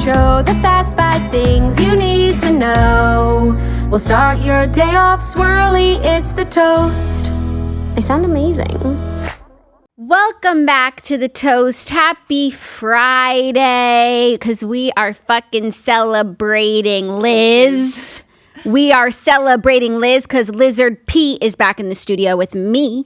show, the fast 5 things you need to know. We'll start your day off swirly, it's the toast. I sound amazing. Welcome back to the toast. Happy Friday, because we are fucking celebrating Liz. We are celebrating Liz because Lizard P is back in the studio with me.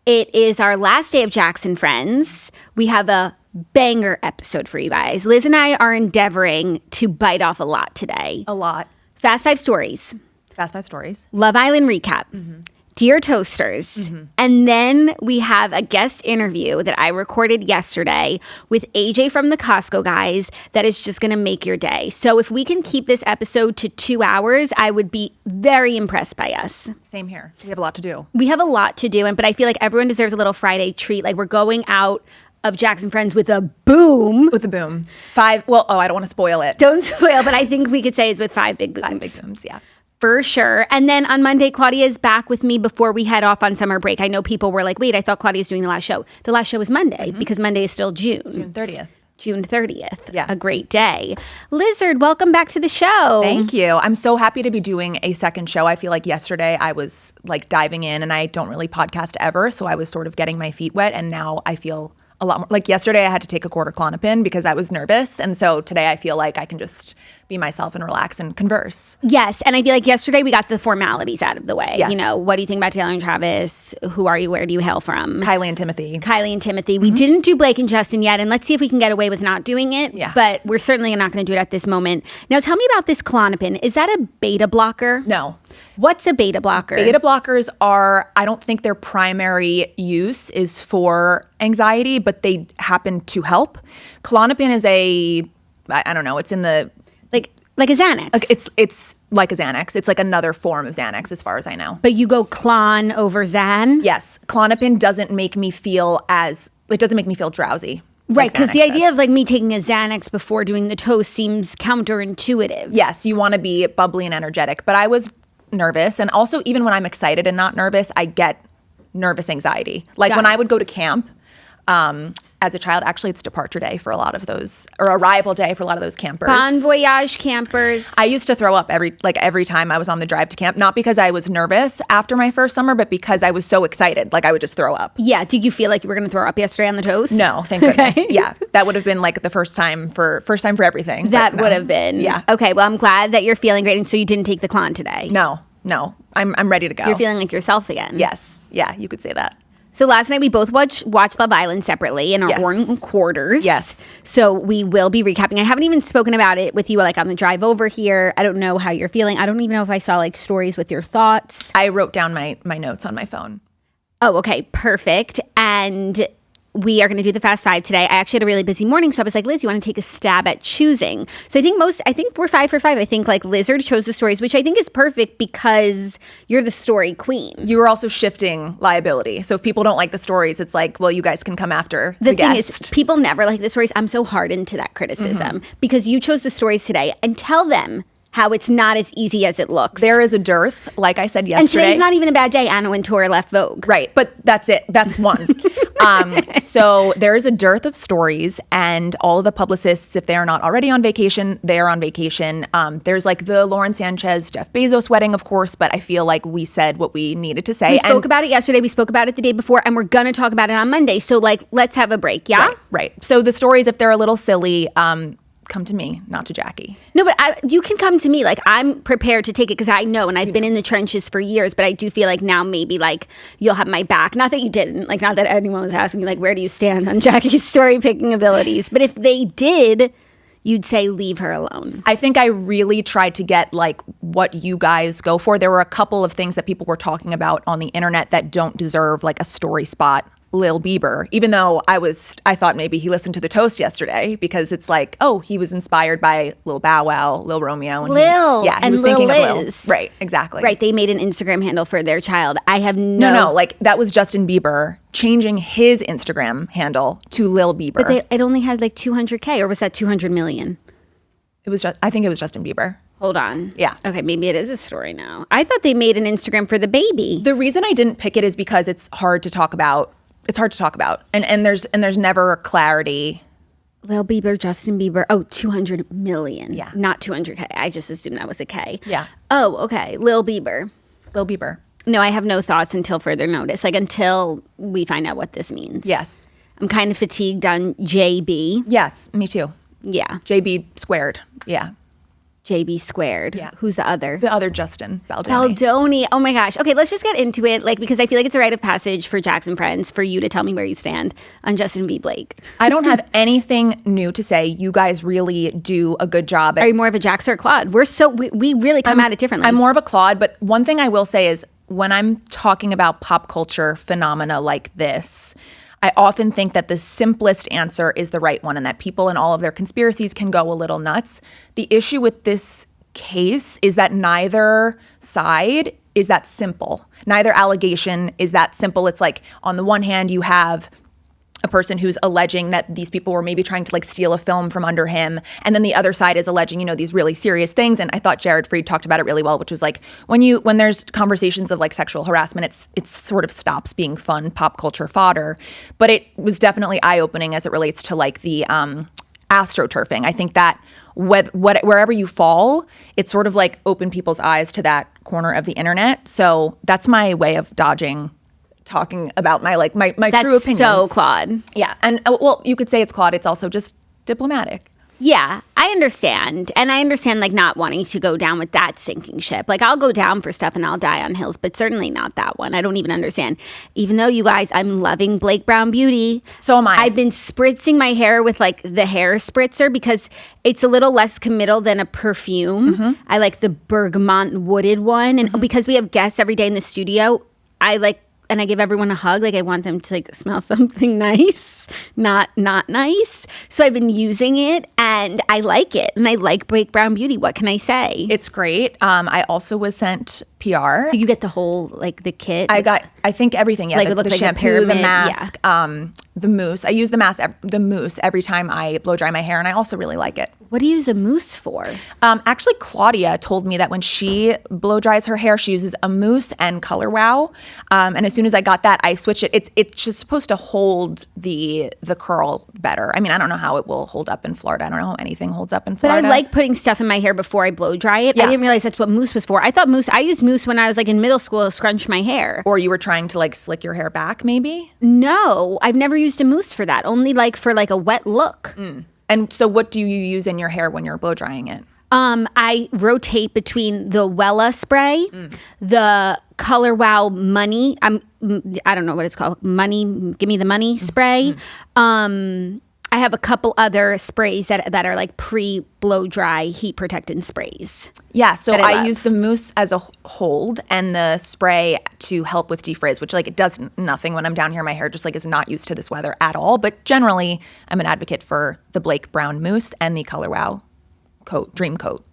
It is our last day of Jackson Friends. We have a banger episode for you guys. Liz and I are endeavoring to bite off a lot today. A lot. Fast 5 stories. Fast 5 stories. Love Island recap. Mm-hmm. Dear Toasters. Mm-hmm. And then we have a guest interview that I recorded yesterday with AJ from the Costco guys that is just going to make your day. So if we can keep this episode to 2 hours, I would be very impressed by us. Same here. We have a lot to do. We have a lot to do, but I feel like everyone deserves a little Friday treat. Like we're going out of Jackson Friends with a boom. With a boom. 5. Well, I don't want to spoil it. Don't spoil, but I think we could say it's with 5 big booms. 5 big booms, yeah. For sure. And then on Monday, Claudia is back with me before we head off on summer break. I know people were like, wait, I thought Claudia's doing the last show. The last show was Monday because Monday is still June. June 30th. June 30th. Yeah. A great day. Lizard, welcome back to the show. Thank you. I'm so happy to be doing a second show. I feel like yesterday I was like diving in and I don't really podcast ever. So I was sort of getting my feet wet. And now I feel a lot more like yesterday I had to take a quarter Klonopin because I was nervous. And so today I feel like I can just be myself and relax and converse. Yes. And I feel like yesterday we got the formalities out of the way. Yes. You know, what do you think about Taylor and Travis? Who are you? Where do you hail from? Kylie and Timothy. Mm-hmm. We didn't do Blake and Justin yet. And let's see if we can get away with not doing it. Yeah. But we're certainly not going to do it at this moment. Now tell me about this Klonopin. Is that a beta blocker? No. What's a beta blocker? Beta blockers are, I don't think their primary use is for anxiety, but they happen to help. Klonopin is I don't know, it's in the... Like a Xanax. Like it's like a Xanax. It's like another form of Xanax as far as I know. But you go Klon over Xan? Yes. Klonopin doesn't make me feel drowsy. Right, because like the idea of like me taking a Xanax before doing the toast seems counterintuitive. Yes, you want to be bubbly and energetic. But I was nervous. And also even when I'm excited and not nervous, I get nervous anxiety. Like when I would go to camp, as a child, actually, it's departure day for a lot of those, or arrival day for a lot of those campers. Bon voyage campers. I used to throw up every time I was on the drive to camp, not because I was nervous after my first summer, but because I was so excited. Like I would just throw up. Yeah. Did you feel like you were going to throw up yesterday on the toast? No, thank goodness. Okay. Yeah, that would have been like the first time for everything. That would have been. Yeah. Okay. Well, I'm glad that you're feeling great, and so you didn't take the Klon today. No. I'm ready to go. You're feeling like yourself again. Yes. Yeah, you could say that. So last night we both watched Love Island separately in our own quarters. Yes. So we will be recapping. I haven't even spoken about it with you like on the drive over here. I don't know how you're feeling. I don't even know if I saw like stories with your thoughts. I wrote down my notes on my phone. Oh, okay. Perfect. And we are going to do the Fast 5 today. I actually had a really busy morning, so I was like, Liz, you want to take a stab at choosing? So I think we're 5 for 5. I think like Lizard chose the stories, which I think is perfect because you're the story queen. You were also shifting liability. So if people don't like the stories, it's like, well, you guys can come after the thing guest. Is, people never like the stories. I'm so hardened to that criticism because you chose the stories today, and tell them how it's not as easy as it looks. There is a dearth, like I said yesterday. And today's not even a bad day. Anna Wintour left Vogue. Right, but that's it. That's one. So there is a dearth of stories, and all of the publicists, if they are not already on vacation, they are on vacation. There's like the Lauren Sanchez, Jeff Bezos wedding, of course, but I feel like we said what we needed to say. We spoke about it yesterday. We spoke about it the day before, and we're going to talk about it on Monday. So like, let's have a break, yeah? Right. So the stories, if they're a little silly, come to me, not to Jackie. No, but you can come to me. Like, I'm prepared to take it because I know, and I've been in the trenches for years, but I do feel like now maybe like you'll have my back. Not that you didn't, like not that anyone was asking you like, where do you stand on Jackie's story picking abilities? But if they did, you'd say leave her alone. I think I really tried to get like what you guys go for. There were a couple of things that people were talking about on the internet that don't deserve like a story spot. Lil Bieber, even though I thought maybe he listened to the toast yesterday because it's like, oh, he was inspired by Lil Bow Wow, Lil Romeo. And he was thinking Lil of Lil. Right, exactly. Right, they made an Instagram handle for their child. I have No, like that was Justin Bieber changing his Instagram handle to Lil Bieber. But it only had like 200K, or was that 200 million? I think it was Justin Bieber. Hold on. Yeah. Okay, maybe it is a story now. I thought they made an Instagram for the baby. The reason I didn't pick it is because it's hard to talk about. And there's never clarity Lil Bieber, Justin Bieber. Oh, 200 million. Yeah. Not 200K. I just assumed that was a K. Yeah. Oh, okay. Lil Bieber. Lil Bieber. No, I have no thoughts until further notice. Like until we find out what this means. Yes. I'm kind of fatigued on JB. Yes, me too. Yeah. JB squared. Yeah. JB squared. Yeah. Who's the other? The other Justin Baldoni. Baldoni. Oh my gosh. Okay, let's just get into it. Like, because I feel like it's a rite of passage for Jackson Friends for you to tell me where you stand on Justin B. Blake. I don't have anything new to say. You guys really do a good job. Are you more of a Jax or a Claude? We really come at it differently. I'm more of a Claude, but one thing I will say is when I'm talking about pop culture phenomena like this, I often think that the simplest answer is the right one and that people and all of their conspiracies can go a little nuts. The issue with this case is that neither side is that simple. Neither allegation is that simple. It's like on the one hand, you have a person who's alleging that these people were maybe trying to like steal a film from under him. And then the other side is alleging, these really serious things. And I thought Jared Freed talked about it really well, which was like when there's conversations of like sexual harassment, it sort of stops being fun pop culture fodder. But it was definitely eye-opening as it relates to like the astroturfing. I think that wherever you fall, it's sort of like opened people's eyes to that corner of the internet. So that's my way of dodging talking about my true opinions. So Claude. Yeah. And well, you could say it's Claude. It's also just diplomatic. Yeah, I understand. And I understand like not wanting to go down with that sinking ship. Like I'll go down for stuff and I'll die on hills, but certainly not that one. I don't even understand. Even though you guys, I'm loving Blake Brown Beauty. So am I. I've been spritzing my hair with like the hair spritzer because it's a little less committal than a perfume. Mm-hmm. I like the bergamot wooded one. And because we have guests every day in the studio, and I give everyone a hug. Like I want them to like smell something nice, not nice. So I've been using it and I like it. And I like Blake Brown Beauty. What can I say? It's great. I also was sent PR. Did you get the whole, like the kit? I think everything. Yeah, like it looks the like shampoo, the mask, the mousse. I use the mousse every time I blow dry my hair, and I also really like it. What do you use a mousse for? Actually, Claudia told me that when she blow dries her hair, she uses a mousse and Color Wow. And as soon as I got that, I switched it. It's just supposed to hold the curl better. I mean, I don't know how it will hold up in Florida. I don't know how anything holds up in Florida. But I like putting stuff in my hair before I blow dry it. Yeah. I didn't realize that's what mousse was for. I thought I used mousse when I was like in middle school to scrunch my hair. Or you were trying to like slick your hair back, maybe? No, I've never used a mousse for that. Only like for like a wet look. Mm. And so what do you use in your hair when you're blow drying it? I rotate between the Wella spray, the Color Wow Money. I don't know what it's called. Give me the money spray. I have a couple other sprays that are like pre-blow dry heat protectant sprays. Yeah, so I use the mousse as a hold and the spray to help with defrizz, which like it does nothing when I'm down here. My hair just like is not used to this weather at all. But generally, I'm an advocate for the Blake Brown mousse and the Color Wow Dream Coat.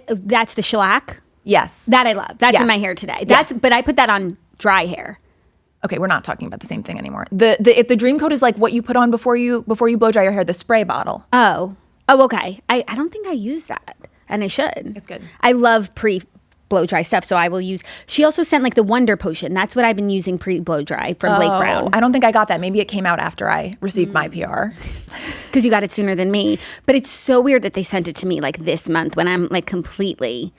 That's the shellac? Yes. That I love. That's in my hair today. But I put that on dry hair. Okay, we're not talking about the same thing anymore. The Dream Coat is like what you put on before you blow dry your hair, the spray bottle. Oh, okay. I don't think I use that, and I should. It's good. I love pre-blow dry stuff, so I will use. She also sent like the Wonder Potion. That's what I've been using pre-blow dry from Blake Brown. I don't think I got that. Maybe it came out after I received my PR. Because you got it sooner than me. But it's so weird that they sent it to me like this month when I'm like completely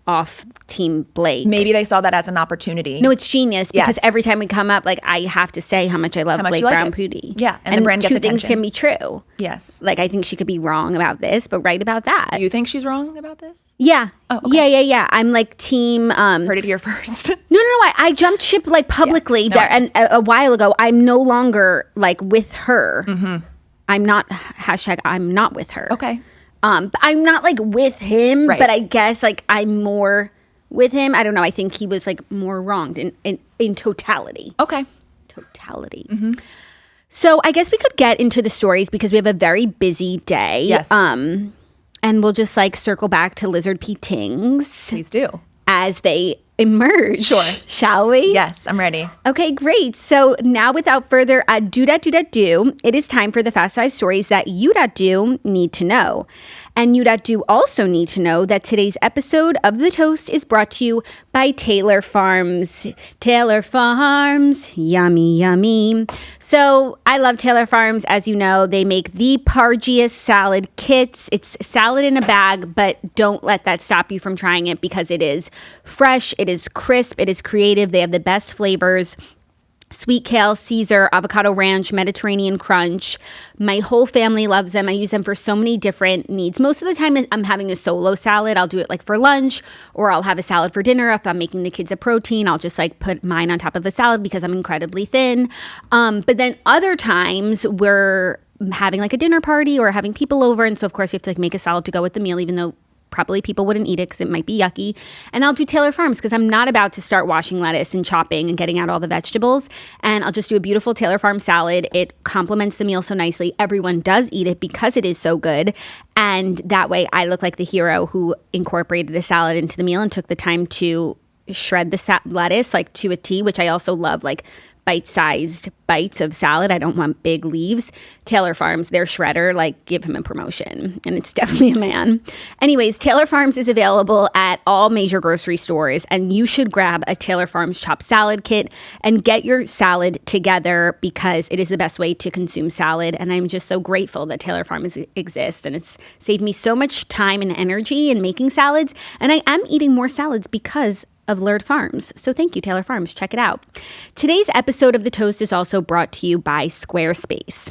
off Team Blake. Maybe they saw that as an opportunity. No, it's genius because every time we come up, like I have to say how much I love Blake Brown Beauty. Yeah, and the brand gets attention. Two things can be true. Yes. Like I think she could be wrong about this, but right about that. Do you think she's wrong about this? Yeah. Oh, okay. Yeah. I'm like team. Heard it here first. No. I jumped ship like publicly there, and a while ago. I'm no longer like with her. Mm-hmm. I'm not. #I'm not with her. Okay. But I'm not like with him, right. But I guess like I'm more with him. I don't know. I think he was like more wronged in totality. Okay. Totality. Mm-hmm. So I guess we could get into the stories because we have a very busy day. Yes. And we'll just like circle back to Lizard P. Tings. Please do. As they emerge. Sure. Shall we? Yes, I'm ready. Okay, great. So now without further ado, it is time for the Fast 5 stories that you do need to know. And you do also need to know that today's episode of The Toast is brought to you by Taylor Farms. Taylor Farms, yummy, yummy. So I love Taylor Farms. As you know, they make the Pargiest salad kits. It's salad in a bag, but don't let that stop you from trying it because it is fresh, it is crisp, it is creative. They have the best flavors. Sweet kale, Caesar, avocado ranch, Mediterranean crunch. My whole family loves them. I use them for so many different needs. Most of the time I'm having a solo salad. I'll do it like for lunch, or I'll have a salad for dinner. If I'm making the kids a protein, I'll just like put mine on top of a salad because I'm incredibly thin. But then other times we're having like a dinner party or having people over. And so of course you have to like make a salad to go with the meal, even though probably people wouldn't eat it because it might be yucky. And I'll do Taylor Farms because I'm not about to start washing lettuce and chopping and getting out all the vegetables. And I'll just do a beautiful Taylor Farm salad. It complements the meal so nicely. Everyone does eat it because it is so good. And that way I look like the hero who incorporated a salad into the meal and took the time to shred the lettuce like to a T, which I also love, like bite-sized bites of salad. I don't want big leaves. Taylor Farms, their shredder, like give him a promotion. And it's definitely a man. Anyways, Taylor Farms is available at all major grocery stores. And you should grab a Taylor Farms chopped salad kit and get your salad together because it is the best way to consume salad. And I'm just so grateful that Taylor Farms exists. And it's saved me so much time and energy in making salads. And I am eating more salads because of Laird Farms. So thank you, Taylor Farms. Check it out. Today's episode of The Toast is also brought to you by Squarespace.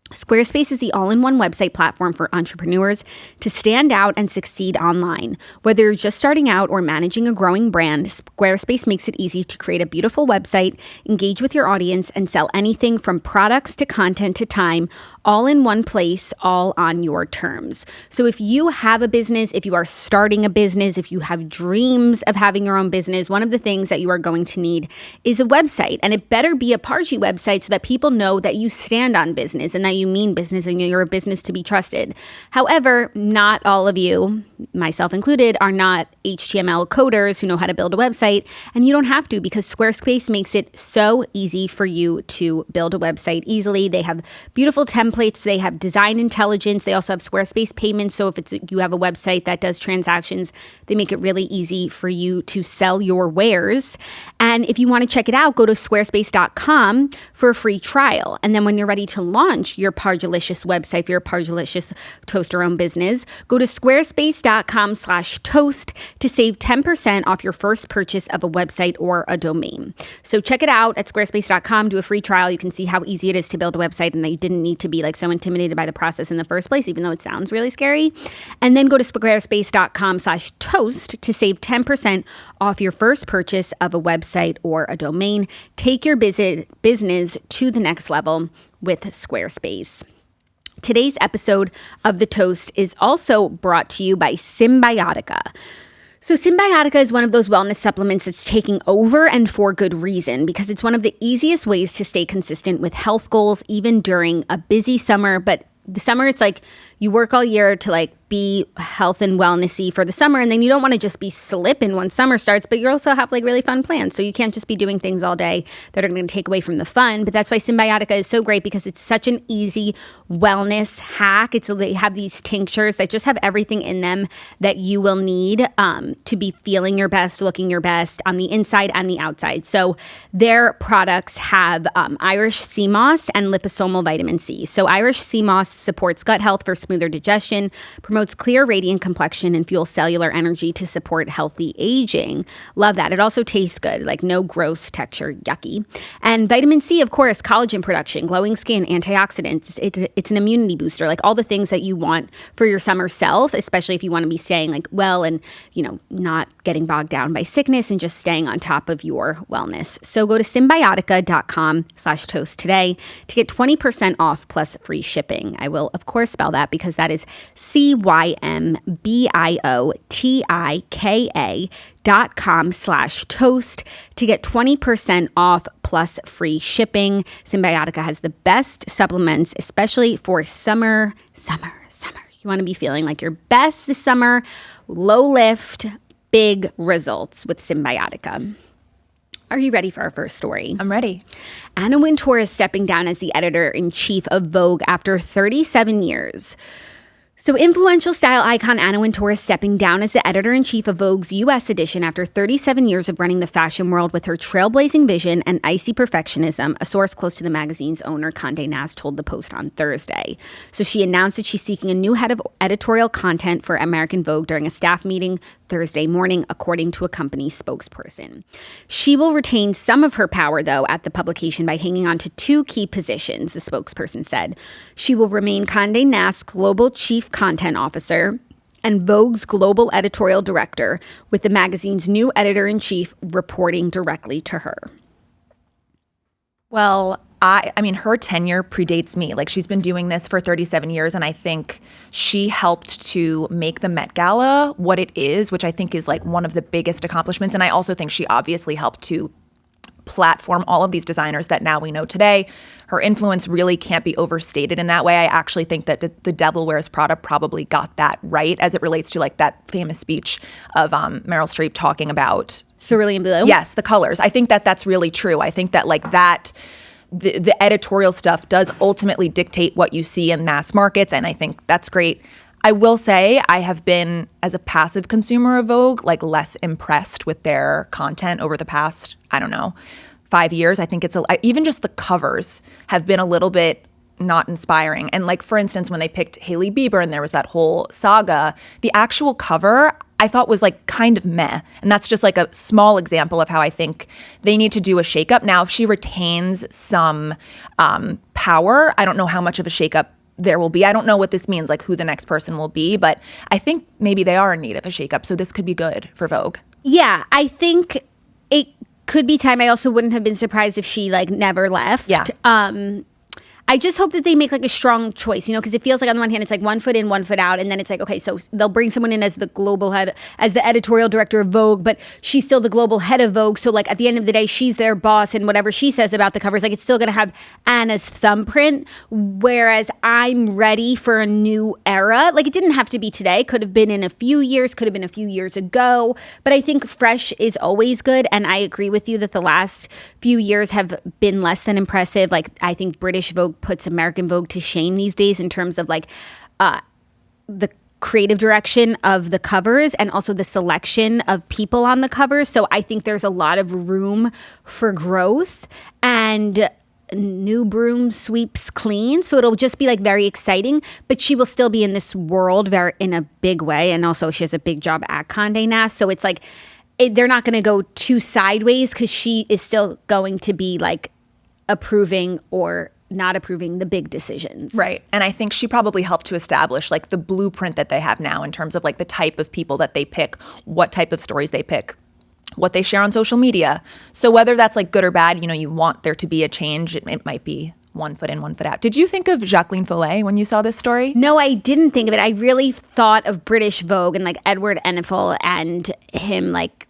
Squarespace is the all-in-one website platform for entrepreneurs to stand out and succeed online. Whether you're just starting out or managing a growing brand, Squarespace makes it easy to create a beautiful website, engage with your audience, and sell anything from products to content to time, all in one place, all on your terms. So if you have a business, if you are starting a business, if you have dreams of having your own business, one of the things that you are going to need is a website. And it better be a Pargy website so that people know that you stand on business and that you mean business and you're a business to be trusted. However, not all of you, myself included, are not HTML coders who know how to build a website. And you don't have to because Squarespace makes it so easy for you to build a website easily. They have beautiful templates. They have design intelligence. They also have Squarespace payments. So if you have a website that does transactions, they make it really easy for you to sell your wares. And if you want to check it out, go to squarespace.com for a free trial. And then when you're ready to launch your Pargelicious website for your Pargelicious toaster own business, go to squarespace.com/toast to save 10% off your first purchase of a website or a domain. So check it out at squarespace.com. Do a free trial. You can see how easy it is to build a website and that you didn't need to be like so intimidated by the process in the first place, even though it sounds really scary. And then go to squarespace.com/toast to save 10% off your first purchase of a website or a domain. Take your business to the next level with Squarespace. Today's episode of The Toast is also brought to you by Symbiotica. So Symbiotica is one of those wellness supplements that's taking over, and for good reason, because it's one of the easiest ways to stay consistent with health goals, even during a busy summer. But the summer, it's like you work all year to like be health and wellnessy for the summer, and then you don't want to just be slipping when summer starts, but you also have like really fun plans. So you can't just be doing things all day that are going to take away from the fun. But that's why Symbiotica is so great, because it's such an easy wellness hack. They have these tinctures that just have everything in them that you will need to be feeling your best, looking your best on the inside and the outside. So their products have Irish sea moss and liposomal vitamin C. So Irish sea moss supports gut health for smoother digestion, promotes clear, radiant complexion, and fuels cellular energy to support healthy aging. Love that. It also tastes good, like no gross texture, yucky. And vitamin C, of course, collagen production, glowing skin, antioxidants. It's an immunity booster, like all the things that you want for your summer self, especially if you want to be staying like well and, you know, not getting bogged down by sickness and just staying on top of your wellness. So go to symbiotica.com/toast today to get 20% off plus free shipping. I will, of course, spell that because that is symbiotika.com/toast to get 20% off plus free shipping. Symbiotica has the best supplements, especially for summer. You want to be feeling like your best this summer. Low lift, big results with Symbiotica. Are you ready for our first story? I'm ready. Anna Wintour is stepping down as the editor-in-chief of Vogue after 37 years. So influential style icon Anna Wintour is stepping down as the editor-in-chief of Vogue's U.S. edition after 37 years of running the fashion world with her trailblazing vision and icy perfectionism, a source close to the magazine's owner, Condé Nast, told the Post on Thursday. So she announced that she's seeking a new head of editorial content for American Vogue during a staff meeting Thursday morning, according to a company spokesperson. She will retain some of her power, though, at the publication by hanging on to two key positions, the spokesperson said. She will remain Condé Nast's global chief content officer and Vogue's global editorial director, with the magazine's new editor-in-chief reporting directly to her. Well, I mean, her tenure predates me. Like, she's been doing this for 37 years, and I think she helped to make the Met Gala what it is, which I think is like one of the biggest accomplishments. And I also think she obviously helped to platform all of these designers that now we know today. Her influence really can't be overstated in that way. I actually think that The Devil Wears Prada probably got that right as it relates to like that famous speech of Meryl Streep talking about cerulean blue. Yes, the colors. I think that that's really true. I think that like that the editorial stuff does ultimately dictate what you see in mass markets, and I think that's great. I will say I have been, as a passive consumer of Vogue, like less impressed with their content over the past, 5 years. I think even just the covers have been a little bit not inspiring. And like, for instance, when they picked Hailey Bieber and there was that whole saga, the actual cover I thought was like kind of meh. And that's just like a small example of how I think they need to do a shakeup. Now, if she retains some power, I don't know how much of a shakeup there will be. I don't know what this means, like who the next person will be, but I think maybe they are in need of a shakeup. So this could be good for Vogue. Yeah, I think it could be time. I also wouldn't have been surprised if she like never left. Yeah. I just hope that they make like a strong choice, because it feels like on the one hand, it's like 1 foot in, 1 foot out. And then it's like, okay, so they'll bring someone in as the global head, as the editorial director of Vogue, but she's still the global head of Vogue. So like at the end of the day, she's their boss, and whatever she says about the covers, like it's still going to have Anna's thumbprint. Whereas I'm ready for a new era. Like it didn't have to be today. Could have been in a few years, could have been a few years ago. But I think fresh is always good. And I agree with you that the last few years have been less than impressive. Like I think British Vogue puts American Vogue to shame these days in terms of like the creative direction of the covers and also the selection of people on the covers. So I think there's a lot of room for growth, and new broom sweeps clean. So it'll just be like very exciting, but she will still be in this world very in a big way. And also she has a big job at Condé Nast. So it's like they're not going to go too sideways, because she is still going to be like approving or not approving the big decisions. Right. And I think she probably helped to establish like the blueprint that they have now in terms of like the type of people that they pick, what type of stories they pick, what they share on social media. So whether that's like good or bad, you want there to be a change. It might be 1 foot in, 1 foot out. Did you think of Jacqueline Follet when you saw this story? No, I didn't think of it. I really thought of British Vogue and like Edward Enninful and him like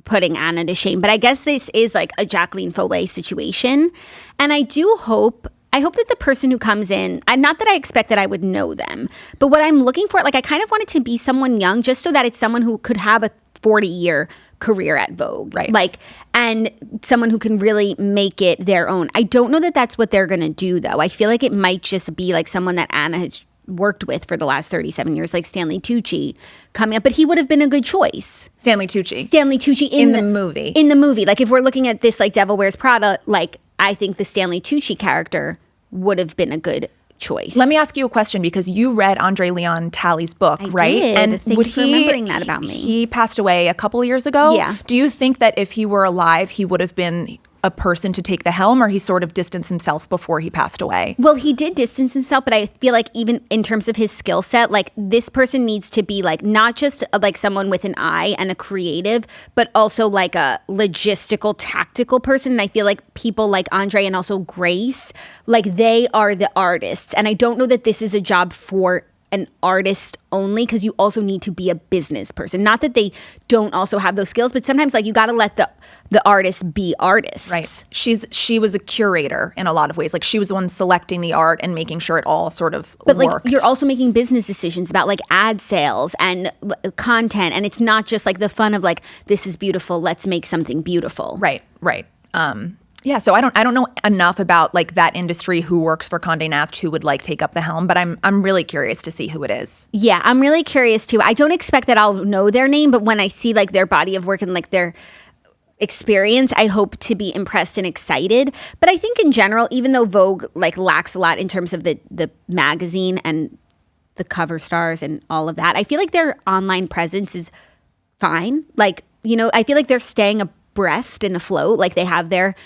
putting Anna to shame. But I guess this is like a Jacqueline Follet situation. And I hope that the person who comes in, not that I expect that I would know them, but what I'm looking for, like I kind of want it to be someone young, just so that it's someone who could have a 40-year career at Vogue. Right. Like, and someone who can really make it their own. I don't know that that's what they're going to do, though. I feel like it might just be like someone that Anna has worked with for the last 37 years, like Stanley Tucci coming up, but he would have been a good choice. Stanley Tucci in the movie. In the movie. Like if we're looking at this like Devil Wears Prada, like I think the Stanley Tucci character would have been a good choice. Let me ask you a question, because you read Andre Leon Talley's book, right? Did. And Thank you for remembering that about me. He passed away a couple of years ago. Yeah. Do you think that if he were alive, he would have been a person to take the helm, or he sort of distanced himself before he passed away? Well, he did distance himself, but I feel like even in terms of his skill set, like this person needs to be like not just like someone with an eye and a creative, but also like a logistical, tactical person. And I feel like people like Andre and also Grace, like they are the artists. And I don't know that this is a job for an artist only, because you also need to be a business person. Not that they don't also have those skills, but sometimes like you got to let the artists be artists. Right. She was a curator in a lot of ways. Like she was the one selecting the art and making sure it all sort of but worked. Like you're also making business decisions about like ad sales and content, and it's not just like the fun of like, this is beautiful, let's make something beautiful. Right. Yeah, so I don't know enough about like that industry, who works for Condé Nast, who would like take up the helm, but I'm really curious to see who it is. Yeah, I'm really curious too. I don't expect that I'll know their name, but when I see like their body of work and like their experience, I hope to be impressed and excited. But I think in general, even though Vogue like lacks a lot in terms of the magazine and the cover stars and all of that, I feel like their online presence is fine. Like, you know, I feel like they're staying abreast and afloat. Like they have their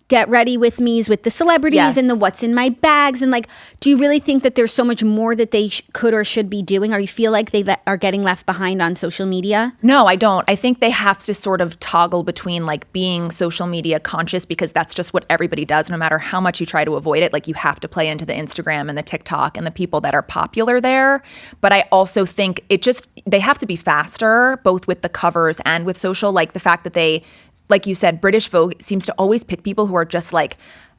get ready with me's with the celebrities and the what's in my bags. And like, do you really think that there's so much more that they could or should be doing? Or you feel like they are getting left behind on social media? No, I don't. I think they have to sort of toggle between like being social media conscious, because that's just what everybody does, no matter how much you try to avoid it. Like you have to play into the Instagram and the TikTok and the people that are popular there. But I also think they have to be faster, both with the covers and with social. Like the fact that they, like you said, British Vogue seems to always pick people who are just like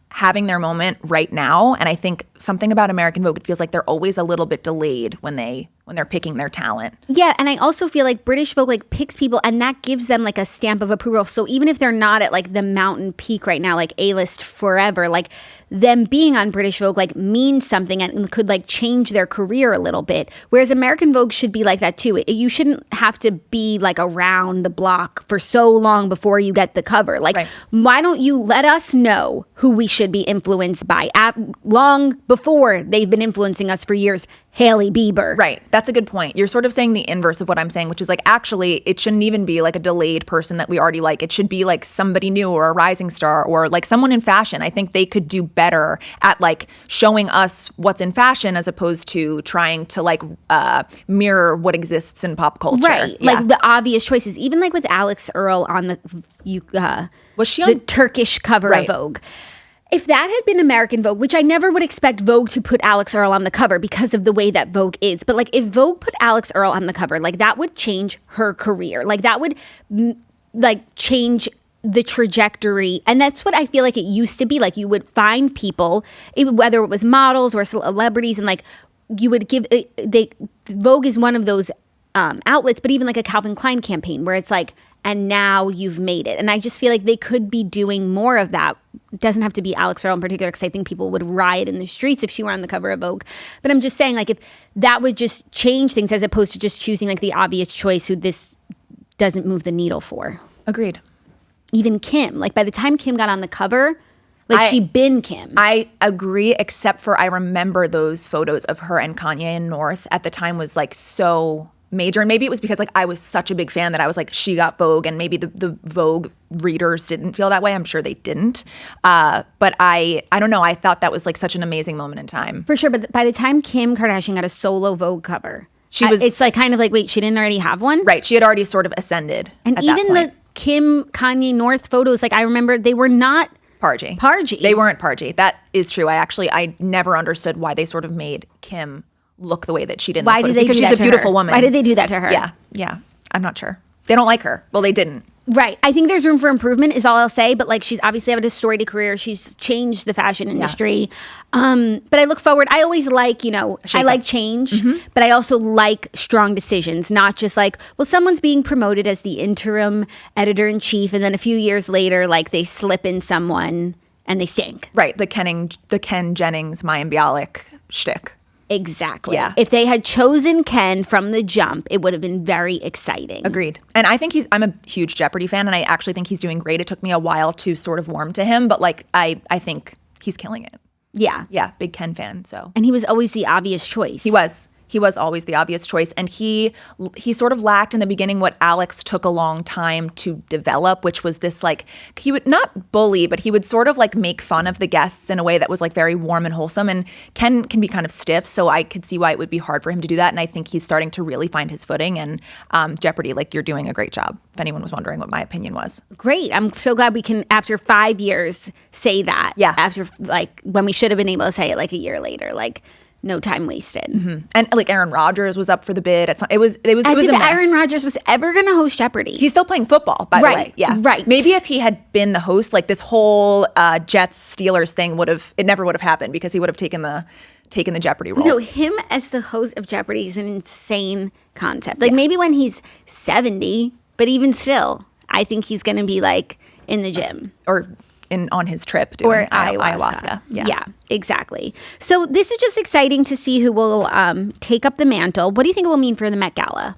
having their moment right now. And I think something about American Vogue, it feels like they're always a little bit delayed when they're picking their talent. Yeah, and I also feel like British Vogue like picks people, and that gives them like a stamp of approval. So even if they're not at like the mountain peak right now, like A-list forever, like them being on British Vogue like means something and could like change their career a little bit. Whereas American Vogue should be like that too. You shouldn't have to be like around the block for so long before you get the cover. Like, why don't you let us know who we should be influenced by long before they've been influencing us for years? Hailey Bieber. Right. That's a good point. You're sort of saying the inverse of what I'm saying, which is like, actually, it shouldn't even be like a delayed person that we already like. It should be like somebody new or a rising star or like someone in fashion. I think they could do better at like showing us what's in fashion as opposed to trying to like mirror what exists in pop culture. Right. Yeah. Like the obvious choices. Even like with Alex Earle on the was she on the Turkish cover of Vogue. If that had been American Vogue, which I never would expect Vogue to put Alex Earle on the cover because of the way that Vogue is, but like if Vogue put Alex Earle on the cover, like that would change her career. Like that would like change the trajectory. And that's what I feel like it used to be. Like you would find people, whether it was models or celebrities, and like you would give, Vogue is one of those outlets, but even like a Calvin Klein campaign where it's like, and now you've made it. And I just feel like they could be doing more of that. It doesn't have to be Alex Earle in particular, because I think people would riot in the streets if she were on the cover of Vogue. But I'm just saying, like, if that would just change things as opposed to just choosing like the obvious choice who this doesn't move the needle for. Agreed. Even Kim, like by the time Kim got on the cover, like she'd been Kim. I agree, except for I remember those photos of her and Kanye in North at the time was like so major. And maybe it was because like I was such a big fan that I was like, she got Vogue, and maybe the Vogue readers didn't feel that way. I'm sure they didn't. But I don't know. I thought that was like such an amazing moment in time. For sure. But by the time Kim Kardashian got a solo Vogue cover, it's like kind of like, wait, she didn't already have one? Right. She had already sort of ascended. And at even that point. the Kim Kanye North photos, like I remember they were not Pargy. They weren't Pargy. That is true. I never understood why they sort of made Kim look the way that she did. Why did they do that to her? Because she's a beautiful woman. Why did they do that to her? Yeah. I'm not sure. They don't like her. Well, they didn't. Right. I think there's room for improvement is all I'll say. But like she's obviously had a storied career. She's changed the fashion industry. But I look forward. I always like, I like change. But I also like strong decisions. Not just like, well, someone's being promoted as the interim editor-in-chief. And then a few years later, like they slip in someone and they stink. Right. The Ken Jennings, Mayim Bialik shtick. Exactly. Yeah. If they had chosen Ken from the jump, it would have been very exciting. Agreed. And I think I'm a huge Jeopardy fan, and I actually think he's doing great. It took me a while to sort of warm to him, but like I think he's killing it. Yeah. Yeah, big Ken fan. So. And he was always the obvious choice. He was always the obvious choice, and he sort of lacked in the beginning what Alex took a long time to develop, which was this like, he would not bully, but he would sort of like make fun of the guests in a way that was like very warm and wholesome. And Ken can be kind of stiff, so I could see why it would be hard for him to do that. And I think he's starting to really find his footing. And Jeopardy, like you're doing a great job. If anyone was wondering what my opinion was. Great. I'm so glad we can, after 5 years, say that. Yeah. After like when we should have been able to say it like a year later, like. No time wasted. And like Aaron Rodgers was up for the bid. It was a mess. Aaron Rodgers was ever going to host Jeopardy. He's still playing football, by the way. Yeah, right. Maybe if he had been the host, like this whole Jets Steelers thing never would have happened, because he would have taken the Jeopardy role. No, him as the host of Jeopardy is an insane concept. Like maybe when he's 70, but even still, I think he's going to be like in the gym or on his trip doing or ayahuasca. Yeah, exactly. So this is just exciting to see who will take up the mantle. What do you think it will mean for the Met Gala?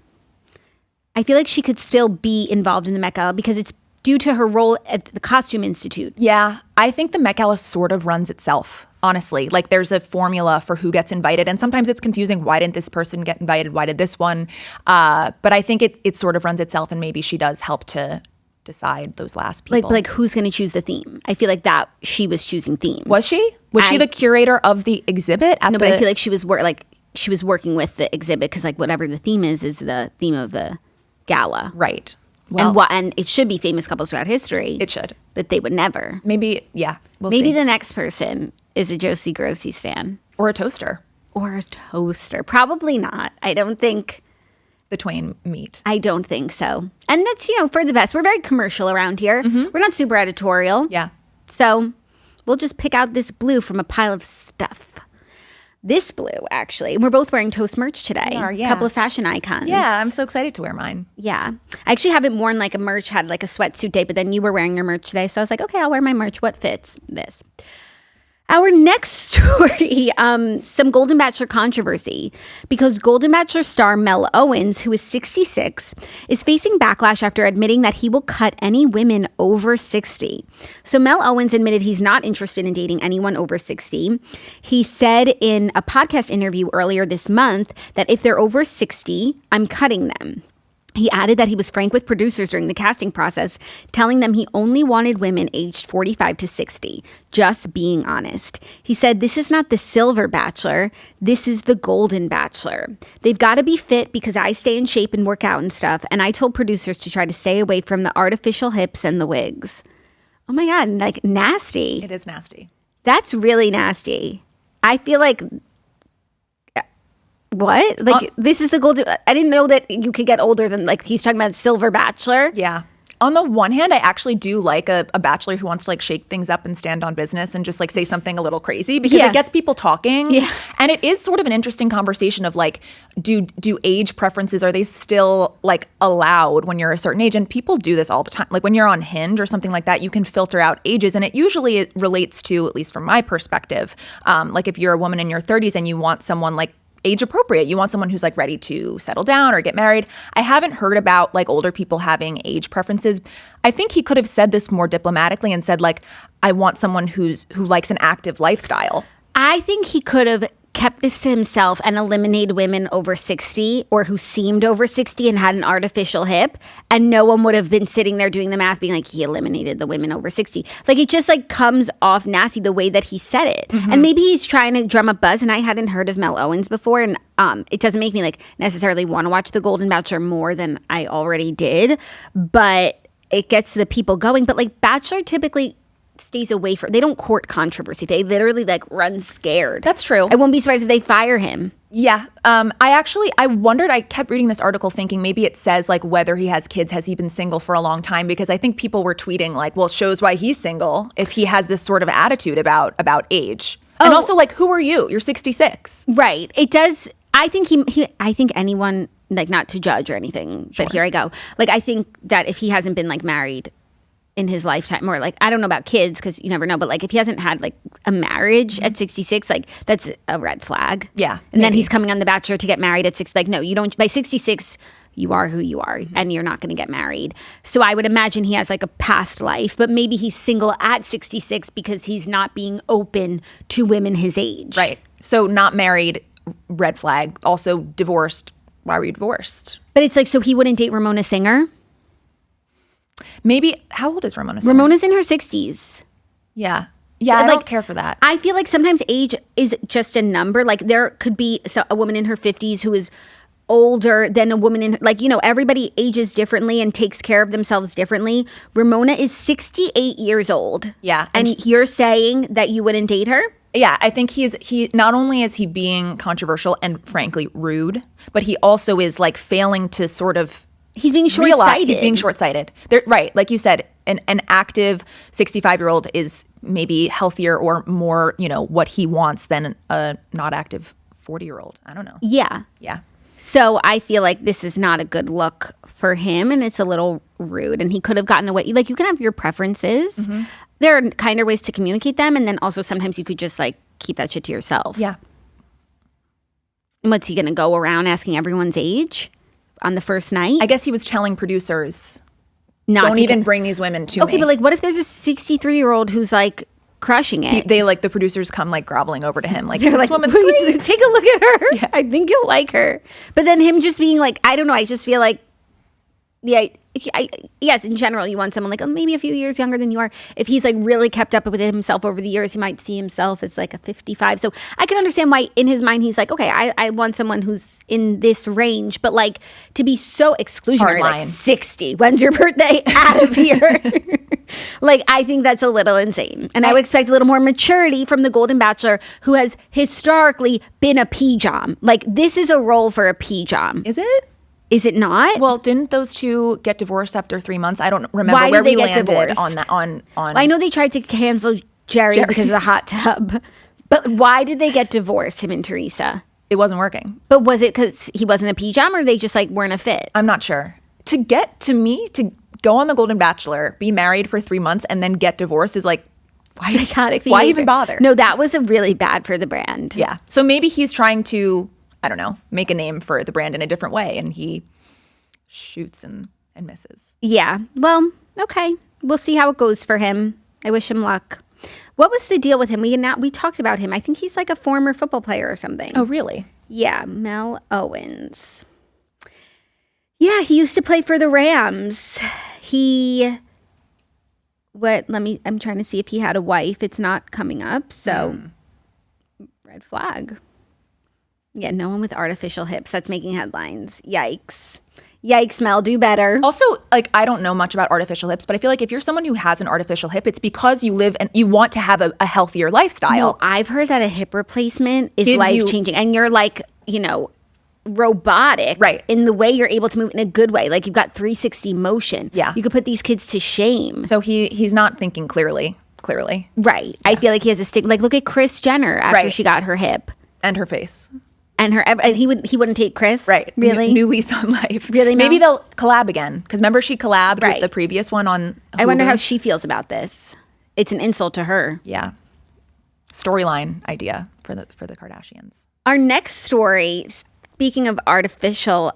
I feel like she could still be involved in the Met Gala because it's due to her role at the Costume Institute. Yeah, I think the Met Gala sort of runs itself, honestly. Like there's a formula for who gets invited, and sometimes it's confusing. Why didn't this person get invited? Why did this one? But I think it sort of runs itself, and maybe she does help to decide those last people. Like who's going to choose the theme? I feel like that she was choosing themes. Was she? Was she the curator of the exhibit? But I feel like she was working with the exhibit because like whatever the theme is the theme of the gala. Right. Well, and it should be famous couples throughout history. It should. But they would never. Maybe, yeah. Maybe the next person is a Josie Grossi stan. Or a toaster. Probably not. I don't think. The twain meet. I don't think so. And that's, for the best. We're very commercial around here. Mm-hmm. We're not super editorial. Yeah. So we'll just pick out this blue from a pile of stuff. This blue, actually. We're both wearing Toast merch today. We are, yeah. A couple of fashion icons. Yeah, I'm so excited to wear mine. Yeah. I actually haven't worn like a merch, had like a sweatsuit day, but then you were wearing your merch today. So I was like, okay, I'll wear my merch. What fits this? Our next story, some Golden Bachelor controversy, because Golden Bachelor star Mel Owens, who is 66, is facing backlash after admitting that he will cut any women over 60. So Mel Owens admitted he's not interested in dating anyone over 60. He said in a podcast interview earlier this month that if they're over 60, I'm cutting them. He added that he was frank with producers during the casting process, telling them he only wanted women aged 45 to 60, just being honest. He said, this is not the Silver Bachelor, this is the Golden Bachelor. They've got to be fit because I stay in shape and work out and stuff, and I told producers to try to stay away from the artificial hips and the wigs. Oh my God, like nasty. It is nasty. That's really nasty. I feel like... What? Like, this is the golden... I didn't know that you could get older than, like, he's talking about Silver Bachelor. Yeah. On the one hand, I actually do like a bachelor who wants to, like, shake things up and stand on business and just, like, say something a little crazy because it gets people talking. Yeah. And it is sort of an interesting conversation of, like, do age preferences, are they still, like, allowed when you're a certain age? And people do this all the time. Like, when you're on Hinge or something like that, you can filter out ages. And it usually relates to, at least from my perspective, like, if you're a woman in your 30s and you want someone, like, age appropriate. You want someone who's like ready to settle down or get married. I haven't heard about like older people having age preferences. I think he could have said this more diplomatically and said like, I want someone who likes an active lifestyle. I think he could have kept this to himself and eliminated women over 60 or who seemed over 60 and had an artificial hip, and no one would have been sitting there doing the math being like, he eliminated the women over 60. Like, it just like comes off nasty the way that he said it. Mm-hmm. And maybe he's trying to drum up buzz, and I hadn't heard of Mel Owens before, and it doesn't make me like necessarily want to watch The Golden Bachelor more than I already did, but it gets the people going. But like Bachelor typically stays away from, they don't court controversy. They literally like run scared. That's true. I won't be surprised if they fire him. Yeah. I wondered, I kept reading this article thinking maybe it says like whether he has kids, has he been single for a long time? Because I think people were tweeting like, well, it shows why he's single if he has this sort of attitude about age. And also like, who are you? You're 66. Right. It does. I think I think anyone, like, not to judge or anything, but here I go. Like, I think that if he hasn't been like married in his lifetime, or like, I don't know about kids because you never know, but like if he hasn't had like a marriage at 66, like that's a red flag. Yeah. And then he's coming on The Bachelor to get married at 6. Like, no, you don't. By 66, you are who you are, and you're not going to get married. So I would imagine he has like a past life, but maybe he's single at 66 because he's not being open to women his age. Right. So not married, red flag. Also divorced. Why were you divorced? But it's like, so he wouldn't date Ramona Singer? Maybe, how old is Ramona Singer? Ramona's in her 60s. Yeah. Yeah, So, I like, don't care for that. I feel like sometimes age is just a number. Like, there could be a woman in her 50s who is older than a woman in, like, everybody ages differently and takes care of themselves differently. Ramona is 68 years old. Yeah. And you're saying that you wouldn't date her? Yeah, I think he not only is he being controversial and frankly rude, but he also is like failing to sort of He's being short-sighted. He's being short-sighted. Right. Like you said, an active 65-year-old is maybe healthier or more, what he wants than a not active 40-year-old. I don't know. Yeah. Yeah. So I feel like this is not a good look for him, and it's a little rude. And he could have gotten away. Like, you can have your preferences. Mm-hmm. There are kinder ways to communicate them, and then also sometimes you could just like keep that shit to yourself. Yeah. And what's he going to go around asking everyone's age on the first night? I guess he was telling producers, don't even bring these women to me. Okay, but like, what if there's a 63-year-old who's like crushing it? They like, the producers come like groveling over to him. Like, they're this like, woman's please take a look at her. Yeah. I think you'll like her. But then him just being like, I don't know. I just feel like, yeah, yes, in general, you want someone like maybe a few years younger than you are. If he's like really kept up with himself over the years, he might see himself as like a 55. So I can understand why in his mind he's like, okay, I want someone who's in this range. But like, to be so exclusionary, like 60, when's your birthday? Out of here. Like, I think that's a little insane. And I would expect a little more maturity from the Golden Bachelor, who has historically been a P-jom. Like, this is a role for a P-jom. Is it? Is it not? Well, didn't those two get divorced after 3 months? I don't remember where we landed on that. On well, I know they tried to cancel Jerry because of the hot tub, but why did they get divorced, him and Teresa? It wasn't working. But was it because he wasn't a P-jom, or they just like weren't a fit? I'm not sure. To go on the Golden Bachelor, be married for 3 months, and then get divorced is like, psychotic behavior. Why even bother? No, that was a really bad for the brand. Yeah. So maybe he's trying to, I don't know, make a name for the brand in a different way, and he shoots and misses. Yeah. Well, okay. We'll see how it goes for him. I wish him luck. What was the deal with him? We talked about him. I think he's like a former football player or something. Oh, really? Yeah, Mel Owens. Yeah, he used to play for the Rams. I'm trying to see if he had a wife. It's not coming up, so red flag. Yeah, no one with artificial hips. That's making headlines. Yikes. Yikes, Mel, do better. Also, like, I don't know much about artificial hips, but I feel like if you're someone who has an artificial hip, it's because you live and you want to have a healthier lifestyle. No, I've heard that a hip replacement is life-changing. And you're like, robotic in the way you're able to move in a good way. Like, you've got 360 motion. Yeah. You could put these kids to shame. So he's not thinking clearly. Right. Yeah. I feel like he has a stick. Like, look at Kris Jenner after she got her hip. And her face. And he wouldn't take Kris? Right. Really? New lease on life. Really? Maybe they'll collab again. Because remember, she collabed with the previous one on Hulu. I wonder how she feels about this. It's an insult to her. Yeah. Storyline idea for the Kardashians. Our next story, speaking of artificial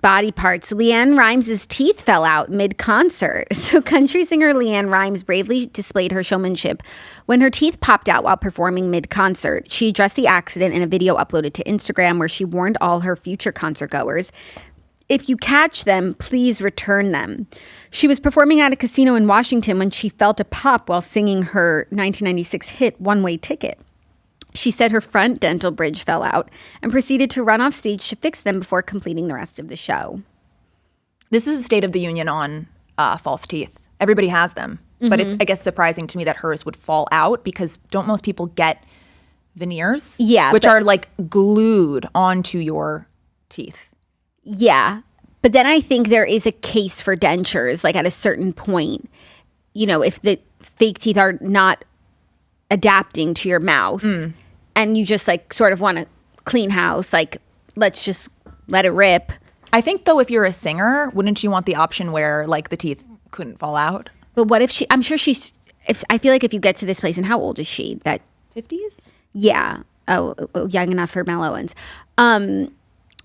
body parts, LeAnn Rimes' teeth fell out mid-concert. So country singer LeAnn Rimes bravely displayed her showmanship when her teeth popped out while performing mid-concert. She addressed the accident in a video uploaded to Instagram where she warned all her future concert goers, if you catch them, please return them. She was performing at a casino in Washington when she felt a pop while singing her 1996 hit One Way Ticket. She said her front dental bridge fell out and proceeded to run off stage to fix them before completing the rest of the show. This is a State of the Union on false teeth. Everybody has them. Mm-hmm. But it's, I guess, surprising to me that hers would fall out because don't most people get veneers? Yeah. Which are like glued onto your teeth. Yeah. But then I think there is a case for dentures, like at a certain point, if the fake teeth are not adapting to your mouth and you just like sort of want to clean house, like let's just let it rip. I think though, if you're a singer, wouldn't you want the option where like the teeth couldn't fall out? But what if I feel like if you get to this place, and how old is she? That 50s? Yeah. Oh, young enough for Mel Owens.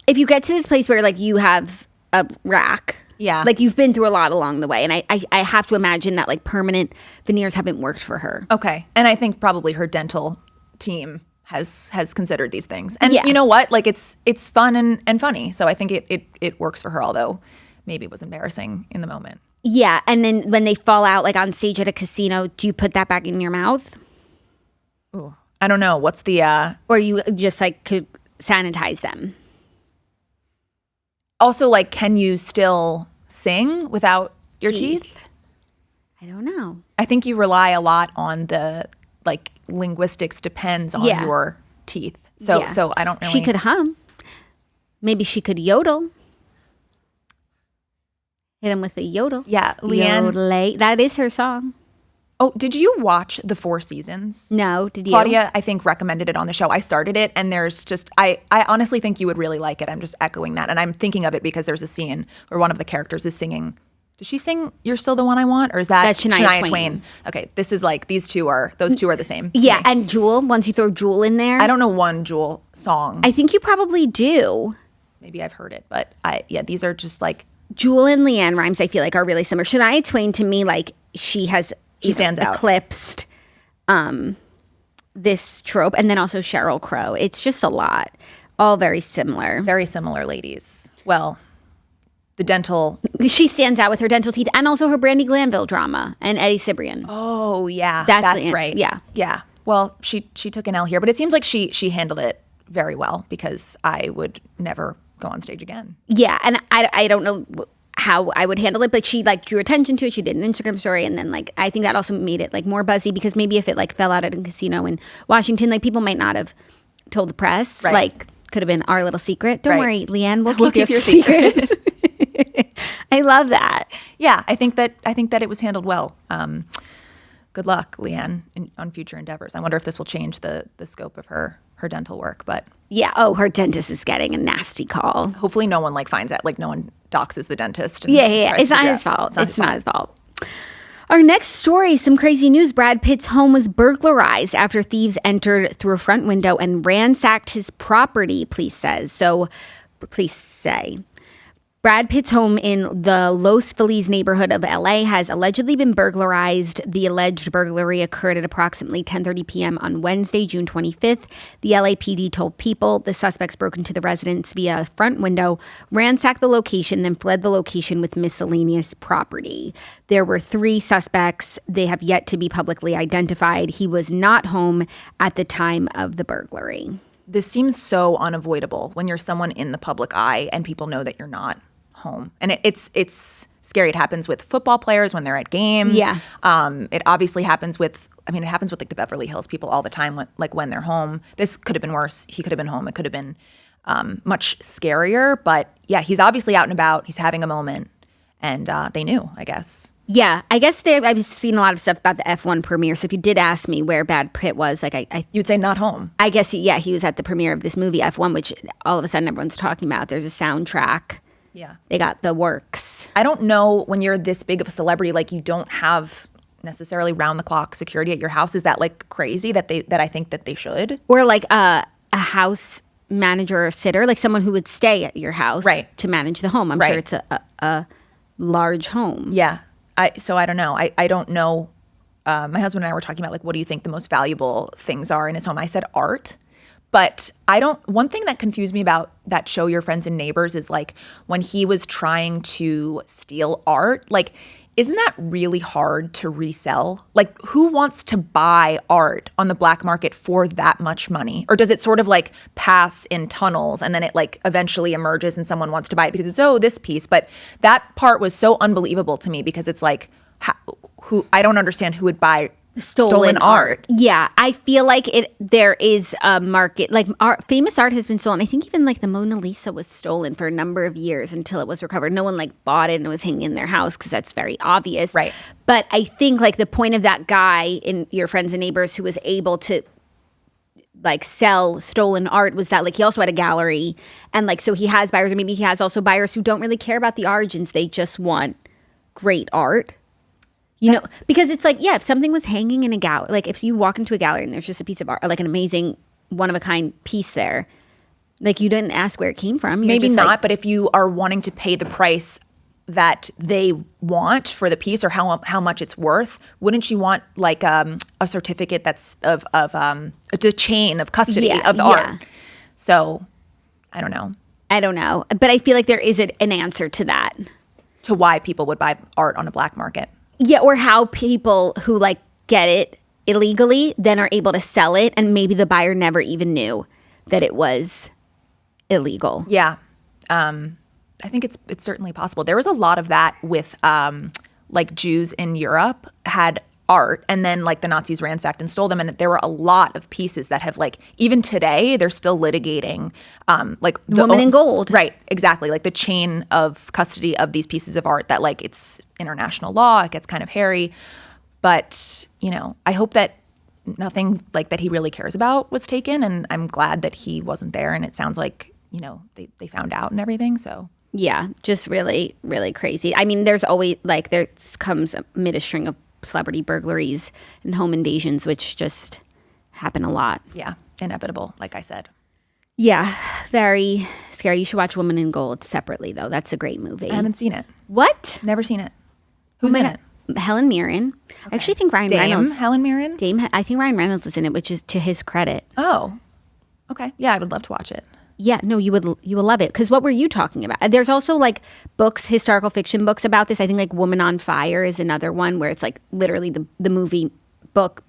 If you get to this place where like you have a rack, yeah, like you've been through a lot along the way, and I have to imagine that like permanent veneers haven't worked for her. Okay, and I think probably her dental team has considered these things, and you know what, like it's fun and funny, so I think it works for her, although maybe it was embarrassing in the moment. Yeah, and then when they fall out like on stage at a casino, do you put that back in your mouth? Ooh, I don't know. What's the or you just like could sanitize them? Also, like, can you still sing without your teeth? I don't know. I think you rely a lot on the, like, linguistics depends on your teeth. So I don't really... She could hum. Maybe she could yodel. Hit him with a yodel. Yeah, LeAnn... Yodelay. That is her song. Oh, did you watch The Four Seasons? No, did you? Claudia, I think, recommended it on the show. I started it, and there's just, I honestly think you would really like it. I'm just echoing that. And I'm thinking of it because there's a scene where one of the characters is singing. Does she sing You're Still the One I Want? Or is that That's Shania Twain. Okay, this is like, those two are the same. Yeah, and Jewel, once you throw Jewel in there. I don't know one Jewel song. I think you probably do. Maybe I've heard it, but these are just like. Jewel and LeAnn rhymes, I feel like, are really similar. Shania Twain, to me, like, she stands out. Eclipsed this trope. And then also Sheryl Crow. It's just a lot. All very similar. Very similar ladies. Well, the dental. She stands out with her dental teeth and also her Brandy Glanville drama and Eddie Cibrian. Oh, yeah. That's right. Yeah. Yeah. Well, she took an L here, but it seems like she handled it very well because I would never go on stage again. Yeah. And I don't know how I would handle it, but she like drew attention to it. She did an Instagram story, and then like I think that also made it like more buzzy because maybe if it like fell out at a casino in Washington, like people might not have told the press. Right. Like could have been our little secret. Don't worry, LeAnn, we'll keep your secret. I love that. Yeah, I think that it was handled well. Good luck, LeAnn, on future endeavors. I wonder if this will change the scope of her dental work, but yeah. Oh, her dentist is getting a nasty call. hopefully no one like finds out, like no one doxes the dentist. Yeah. It's not his fault. It's not his fault. Our next story, some crazy news. Brad Pitt's home was burglarized after thieves entered through a front window and ransacked his property, police say. Brad Pitt's home in the Los Feliz neighborhood of LA has allegedly been burglarized. The alleged burglary occurred at approximately 10:30 p.m. on Wednesday, June 25th. The LAPD told People the suspects broke into the residence via a front window, ransacked the location, then fled the location with miscellaneous property. There were 3 suspects. They have yet to be publicly identified. He was not home at the time of the burglary. This seems so unavoidable when you're someone in the public eye and people know that you're not home. And it's scary. It happens with football players when they're at games. Yeah. It obviously happens with like the Beverly Hills people all the time when they're home. This could have been worse. He could have been home. It could have been much scarier. But yeah, he's obviously out and about. He's having a moment. And they knew, I guess. Yeah, I guess I've seen a lot of stuff about the F1 premiere. So if you did ask me where Brad Pitt was, like you'd say not home. I guess he was at the premiere of this movie F1, which all of a sudden everyone's talking about. There's a soundtrack. Yeah, they got the works. I don't know, when you're this big of a celebrity, like you don't have necessarily round the clock security at your house. Is that like crazy that I think that they should? Or like a house manager or sitter, like someone who would stay at your house, right, to manage the home. I'm sure it's a large home. Yeah. So I don't know. I don't know. My husband and I were talking about, like, what do you think the most valuable things are in his home? I said art. But one thing that confused me about that show, Your Friends and Neighbors, is like when he was trying to steal art, like, isn't that really hard to resell? Like, who wants to buy art on the black market for that much money? Or does it sort of like pass in tunnels and then it like eventually emerges and someone wants to buy it because it's, this piece. But that part was so unbelievable to me because it's like, I don't understand who would buy stolen art. Yeah, I feel like there is a market, like famous art has been stolen. I think even like the Mona Lisa was stolen for a number of years until it was recovered. No one like bought it and was hanging in their house because that's very obvious. Right. But I think like the point of that guy in Your Friends and Neighbors who was able to like sell stolen art was that like he also had a gallery and like so he has buyers, or maybe he has also buyers who don't really care about the origins. They just want great art. You know, because it's like, yeah, if something was hanging in a gallery, like if you walk into a gallery and there's just a piece of art, like an amazing one-of-a-kind piece there, like you didn't ask where it came from. Maybe not, but if you are wanting to pay the price that they want for the piece or how much it's worth, wouldn't you want like a certificate that's of a chain of custody of the art? So I don't know. But I feel like there is an answer to that. To why people would buy art on a black market. Yeah, or how people who like get it illegally then are able to sell it and maybe the buyer never even knew that it was illegal. Yeah. I think it's certainly possible. There was a lot of that with like Jews in Europe had art and then like the Nazis ransacked and stole them, and there were a lot of pieces that have like even today they're still litigating like the Woman in Gold. Right, exactly, like the chain of custody of these pieces of art that like it's international law, it gets kind of hairy. But, I hope that nothing like that he really cares about was taken. And I'm glad that he wasn't there. And it sounds like, they found out and everything. So. Yeah, just really, really crazy. I mean, there's always, there comes amid a string of celebrity burglaries and home invasions, which just happen a lot. Yeah, inevitable, like I said. Yeah, very scary. You should watch Woman in Gold separately, though. That's a great movie. I haven't seen it. What? Never seen it. Who's in it? Helen Mirren. Okay. I actually think Ryan Reynolds. Helen Mirren? I think Ryan Reynolds is in it, which is to his credit. Oh, okay. Yeah, I would love to watch it. Yeah, no, you will love it. Because what were you talking about? There's also books, historical fiction books about this. I think Woman on Fire is another one where it's literally the movie book,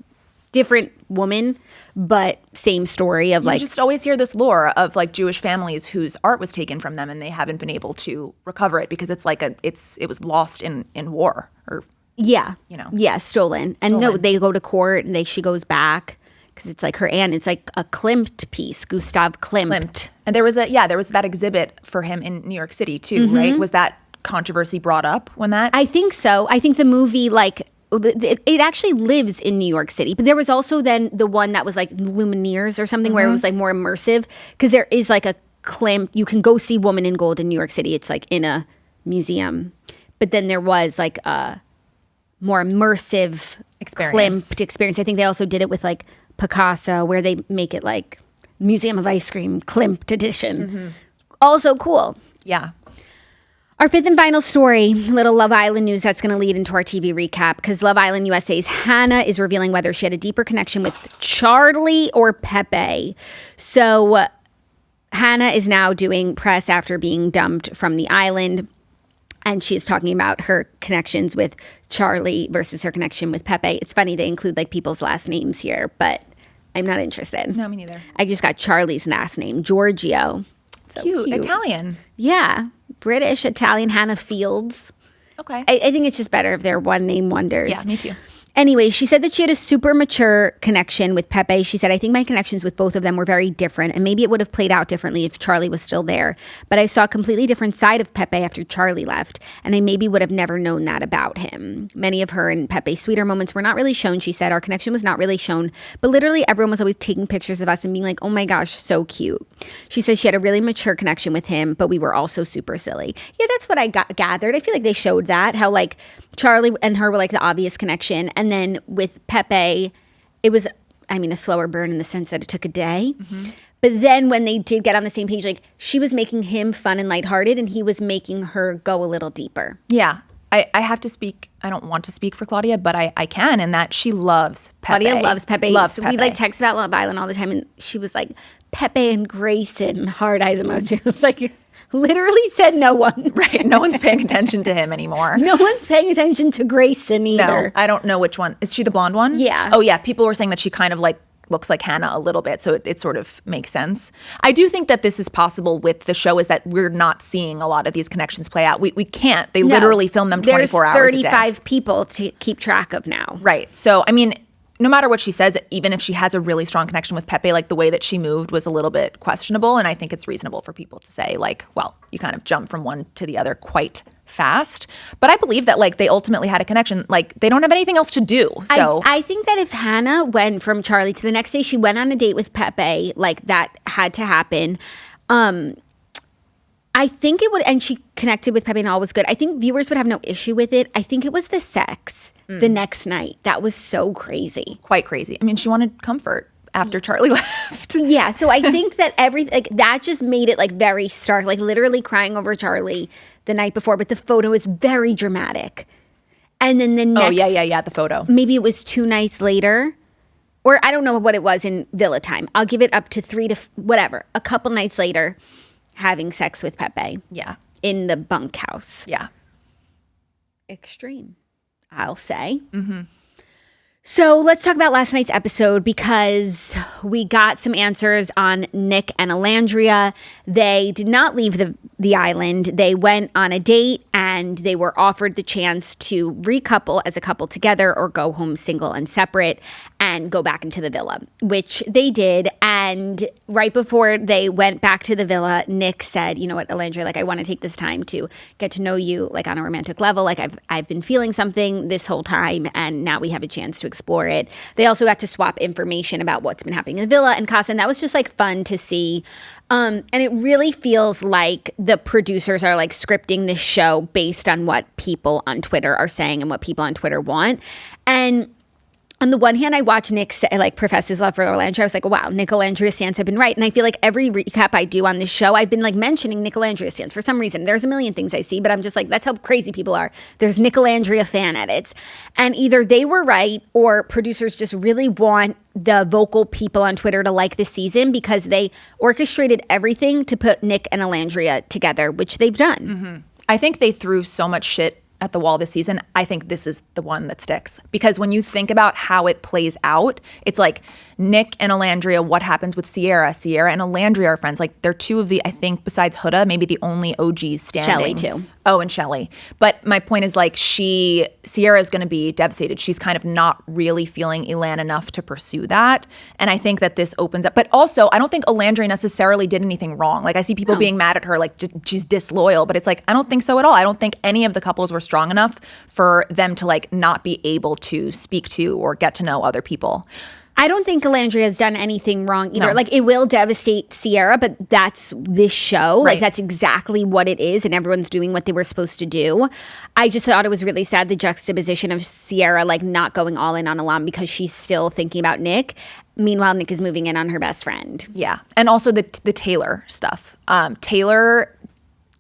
different woman, but same story of You just always hear this lore of Jewish families whose art was taken from them and they haven't been able to recover it because it's it was lost in war or stolen. And no, they go to court and she goes back. Because it's her aunt. It's a Klimt piece, Gustav Klimt. And there was that exhibit for him in New York City too, right? Was that controversy brought up when that? I think so. I think the movie it actually lives in New York City. But there was also then the one that was Lumineers or something where it was more immersive. Because there is a Klimt. You can go see Woman in Gold in New York City. It's in a museum. But then there was a more immersive Klimt experience. I think they also did it with Picasso, where they make it Museum of Ice Cream Klimt edition. Also cool. Yeah. Our fifth and final story, little Love Island news that's going to lead into our TV recap, because Love Island USA's Hannah is revealing whether she had a deeper connection with Charlie or Pepe. So Hannah is now doing press after being dumped from the island. And she is talking about her connections with Charlie versus her connection with Pepe. It's funny, they include people's last names here, but I'm not interested. No, me neither. I just got Charlie's last name, Giorgio. So cute. Italian. Yeah. British, Italian, Hannah Fields. Okay. I think it's just better if they're one name wonders. Yeah, me too. Anyway, she said that she had a super mature connection with Pepe. She said, I think my connections with both of them were very different, and maybe it would have played out differently if Charlie was still there. But I saw a completely different side of Pepe after Charlie left, and I maybe would have never known that about him. Many of her and Pepe's sweeter moments were not really shown, she said. Our connection was not really shown, but literally everyone was always taking pictures of us and being like, oh my gosh, so cute. She says she had a really mature connection with him, but we were also super silly. Yeah, that's what I gathered. I feel like they showed that, how Charlie and her were the obvious connection. And then with Pepe, it was, a slower burn in the sense that it took a day. But then when they did get on the same page, she was making him fun and lighthearted and he was making her go a little deeper. Yeah. I have to speak. I don't want to speak for Claudia, but I can, in that she loves Pepe. Claudia loves Pepe. Loves so Pepe. We text about Love Island all the time and she was like, Pepe and Grayson, hard eyes emoji. It's literally said no one. Right. No one's paying attention to him anymore. No one's paying attention to Grayson either. No, I don't know which one. Is she the blonde one? Yeah. Oh, yeah. People were saying that she kind of looks like Hannah a little bit. So it sort of makes sense. I do think that this is possible with the show, is that we're not seeing a lot of these connections play out. We can't. They literally film them 24 hours a day. There's 35 people to keep track of now. Right. So, no matter what she says, even if she has a really strong connection with Pepe, the way that she moved was a little bit questionable. And I think it's reasonable for people to say, well, you kind of jump from one to the other quite fast. But I believe that they ultimately had a connection. They don't have anything else to do. So I think that if Hannah went from Charlie to the next day, she went on a date with Pepe, that had to happen. I think it would, and she connected with Pepe and all was good. I think viewers would have no issue with it. I think it was the sex the next night. That was so crazy. Quite crazy. She wanted comfort after Charlie left. Yeah, so I think that that just made it very stark, literally crying over Charlie the night before, but the photo is very dramatic. And then the next... Oh, yeah, the photo. Maybe it was 2 nights later, or I don't know what it was in Villa time. I'll give it up to 3 to whatever. A couple nights later, having sex with Pepe. Yeah. In the bunkhouse. Yeah. Extreme, I'll say. So let's talk about last night's episode because we got some answers on Nick and Alandria. They did not leave the island. They went on a date and they were offered the chance to recouple as a couple together or go home single and separate and go back into the villa, which they did. And right before they went back to the villa, Nick said, you know what, Alandria, like I want to take this time to get to know you like on a romantic level. Like I've been feeling something this whole time and now we have a chance to explore it. They also got to swap information about what's been happening in the villa and Casa, and that was just like fun to see. And it really feels like the producers are like scripting this show based on what people on Twitter are saying and what people on Twitter want. And on the one hand, I watch Nick say, like profess his love for Alandria. I was like, wow, Nick Alandria stans have been right. And I feel like every recap I do on this show, I've been like mentioning Nick Alandria stans for some reason. There's a million things I see, but I'm just like, that's how crazy people are. There's Nick Alandria fan edits. And either they were right or producers just really want the vocal people on Twitter to like this season because they orchestrated everything to put Nick and Alandria together, which they've done. Mm-hmm. I think they threw so much shit at the wall this season. I think this is the one that sticks because when you think about how it plays out, it's like Nick and Alandria, what happens with Sierra and Alandria are friends. Like they're two of the, I think besides Huda, maybe the only OGs standing. Shelley too. Oh, and Shelley. But my point is like Sierra is going to be devastated. She's kind of not really feeling LeAnn enough to pursue that. And I think that this opens up. But also, I don't think Alandria necessarily did anything wrong. Like I see people being mad at her, like she's disloyal. But it's like, I don't think so at all. I don't think any of the couples were strong enough for them to like not be able to speak to or get to know other people. I don't think Alandria has done anything wrong either. No. Like, it will devastate Sierra, but that's this show. Right. Like, that's exactly what it is, and everyone's doing what they were supposed to do. I just thought it was really sad, the juxtaposition of Sierra, like, not going all in on Alam because she's still thinking about Nick. Meanwhile, Nick is moving in on her best friend. Yeah. And also the Taylor stuff. Taylor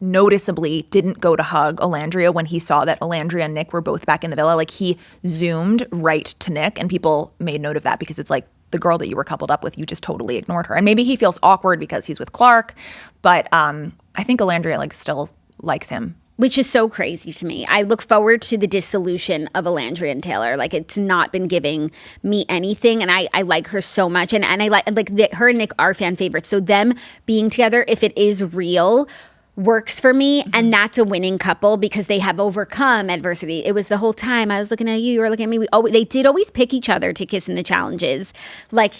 noticeably didn't go to hug Alandria when he saw that Alandria and Nick were both back in the villa. Like he zoomed right to Nick and people made note of that because it's like the girl that you were coupled up with, you just totally ignored her. And maybe he feels awkward because he's with Clark, but I think Alandria like still likes him. Which is so crazy to me. I look forward to the dissolution of Alandria and Taylor. Like, it's not been giving me anything, and I like her so much. And I like her and Nick are fan favorites. So them being together, if it is real, works for me. Mm-hmm. And that's a winning couple because they have overcome adversity. It was the whole time I was looking at you were looking at me. They did always pick each other to kiss in the challenges. Like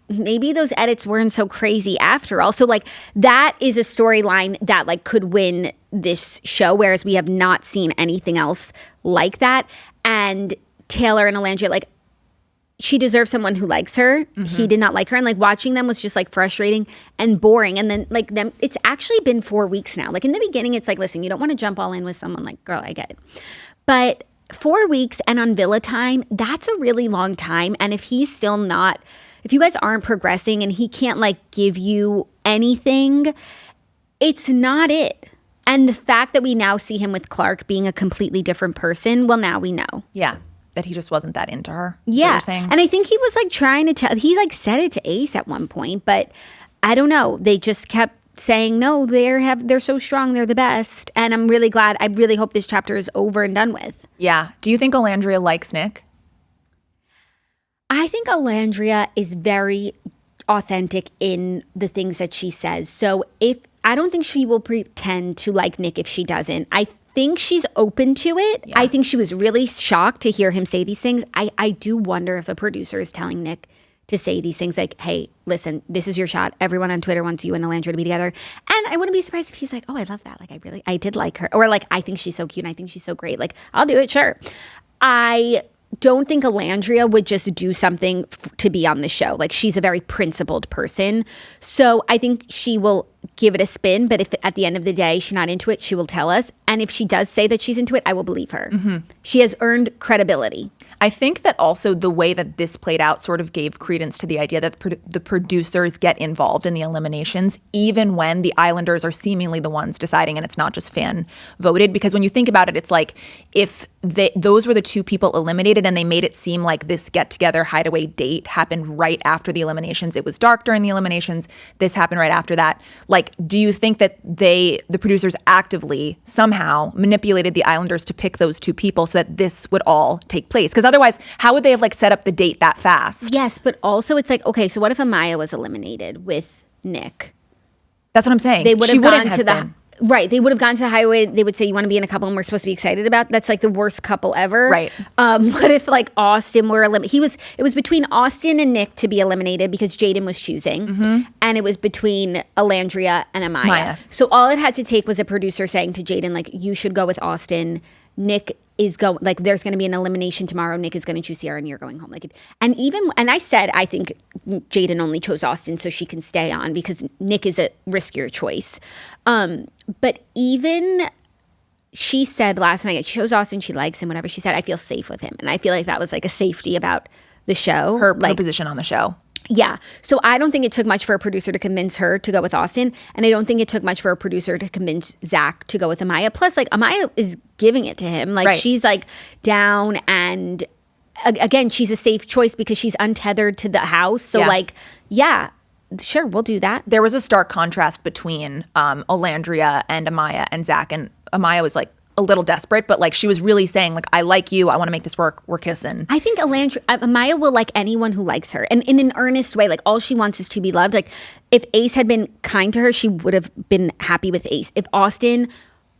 maybe those edits weren't so crazy after all. So like that is a storyline that like could win this show, whereas we have not seen anything else like that. And Taylor and Alandria, like, she deserves someone who likes her. Mm-hmm. He did not like her. And like watching them was just like frustrating and boring. And then like them, it's actually been 4 weeks now. Like in the beginning, it's like, listen, you don't want to jump all in with someone. Like, girl, I get it. But 4 weeks and on villa time, that's a really long time. And if he's still not, if you guys aren't progressing and he can't like give you anything, it's not it. And the fact that we now see him with Clark being a completely different person, well, now we know. Yeah. That he just wasn't that into her. Yeah. And I think he was like trying to tell, he like said it to Ace at one point, but I don't know. They just kept saying, no, they're so strong. They're the best. And I'm really glad. I really hope this chapter is over and done with. Yeah. Do you think Alandria likes Nick? I think Alandria is very authentic in the things that she says. So I don't think she will pretend to like Nick if she doesn't. I think she's open to it. Yeah. I think she was really shocked to hear him say these things. I do wonder if a producer is telling Nick to say these things like, hey, listen, this is your shot. Everyone on Twitter wants you and Alandria to be together. And I wouldn't be surprised if he's like, oh, I love that. Like, I did like her. Or like, I think she's so cute and I think she's so great. Like, I'll do it, sure. I don't think Alandria would just do something to be on the show. Like, she's a very principled person. So I think she will give it a spin. But if at the end of the day she's not into it, she will tell us. And if she does say that she's into it, I will believe her. Mm-hmm. She has earned credibility. I think that also the way that this played out sort of gave credence to the idea that the producers get involved in the eliminations, even when the Islanders are seemingly the ones deciding and it's not just fan voted. Because when you think about it, it's like if those were the two people eliminated and they made it seem like this get-together hideaway date happened right after the eliminations. It was dark during the eliminations. This happened right after that. Like, do you think that the producers actively somehow manipulated the Islanders to pick those two people so that this would all take place? Because otherwise, how would they have like set up the date that fast? Yes, but also it's like, okay, so what if Amaya was eliminated with Nick? That's what I'm saying. They would She have wouldn't gone have to the been. right. They would have gone to the highway. They would say, "You want to be in a couple, and we're supposed to be excited about." That's like the worst couple ever. Right. What if like Austin were eliminated? It was between Austin and Nick to be eliminated because Jaden was choosing, and it was between Alandria and Amaya. Maya. So all it had to take was a producer saying to Jaden, like, "You should go with Austin." Nick is going, like, there's going to be an elimination tomorrow. Nick is going to choose Sierra, and you're going home. Like, and I said, I think Jaden only chose Austin so she can stay on because Nick is a riskier choice. But even she said last night, she chose Austin, she likes him, whatever. She said, I feel safe with him. And I feel like that was like a safety about the show. Her like, position on the show. Yeah. So I don't think it took much for a producer to convince her to go with Austin. And I don't think it took much for a producer to convince Zach to go with Amaya. Plus, like, Amaya is giving it to him. Like, right. She's like down, and again, she's a safe choice because she's untethered to the house. So like, yeah, sure, we'll do that. There was a stark contrast between Alandria and Amaya and Zach. And Amaya was like a little desperate, but like she was really saying like, I like you, I want to make this work, we're kissing. I think Amaya will like anyone who likes her, and in an earnest way. Like, all she wants is to be loved. Like, if Ace had been kind to her, she would have been happy with Ace. If Austin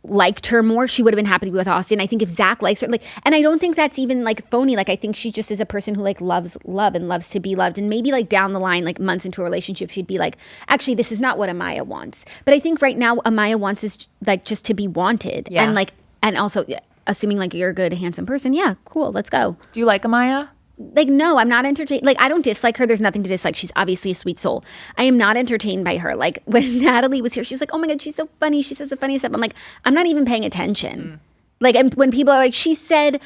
liked her more, she would have been happy with Austin. I think if Zach likes her, like, and I don't think that's even like phony. Like, I think she just is a person who like loves love and loves to be loved. And maybe like down the line, like months into a relationship, she'd be like, actually, this is not what Amaya wants. But I think right now Amaya wants is like just to be wanted. Yeah. And like, and also assuming like you're a good, handsome person. Yeah, cool. Let's go. Do you like Amaya? Like, no, I'm not entertained. Like, I don't dislike her. There's nothing to dislike. She's obviously a sweet soul. I am not entertained by her. Like, when Natalie was here, she was like, oh my God, she's so funny. She says the funniest stuff. I'm like, I'm not even paying attention. Like, and when people are like, she said,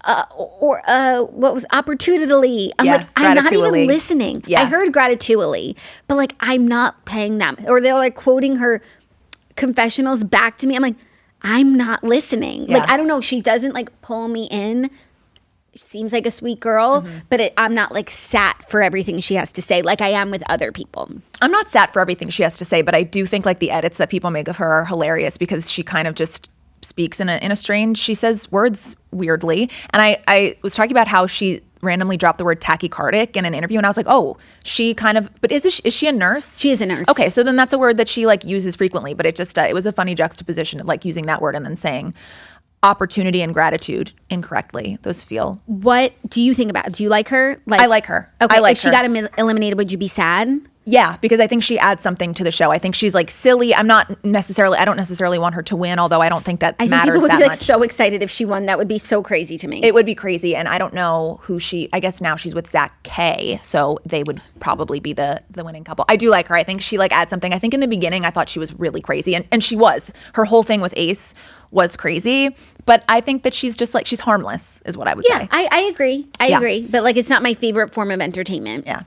what was opportunity? I'm like, I'm not even listening. Yeah. I heard gratitually, but like, I'm not paying them. Or they're like quoting her confessionals back to me. I'm like, I'm not listening. Yeah. Like, I don't know. She doesn't like pull me in. She seems like a sweet girl, but I'm not like sat for everything she has to say like I am with other people. I'm not sat for everything she has to say, but I do think like the edits that people make of her are hilarious because she kind of just speaks in a strange, she says words weirdly. And I was talking about how she randomly dropped the word tachycardic in an interview, and I was like, oh, she kind of, but is she a nurse? She is a nurse. Okay, so then that's a word that she like uses frequently, but it just, it was a funny juxtaposition of like using that word and then saying opportunity and gratitude incorrectly. Those feel. What do you think about? Do you like her? Like, I like her. Okay, I like if she her. got eliminated, would you be sad? Yeah, because I think she adds something to the show. I think she's like silly. I don't necessarily want her to win, although I don't think that I think matters people would that be like much. so excited if she won. That would be so crazy to me. It would be crazy, and I don't know who I guess now she's with Zach K, so they would probably be the winning couple. I do like her. I think she like adds something. I think in the beginning I thought she was really crazy, and she was. Her whole thing with Ace was crazy, but I think that she's just like, she's harmless is what I would say. I agree. I agree. But like, it's not my favorite form of entertainment. Yeah.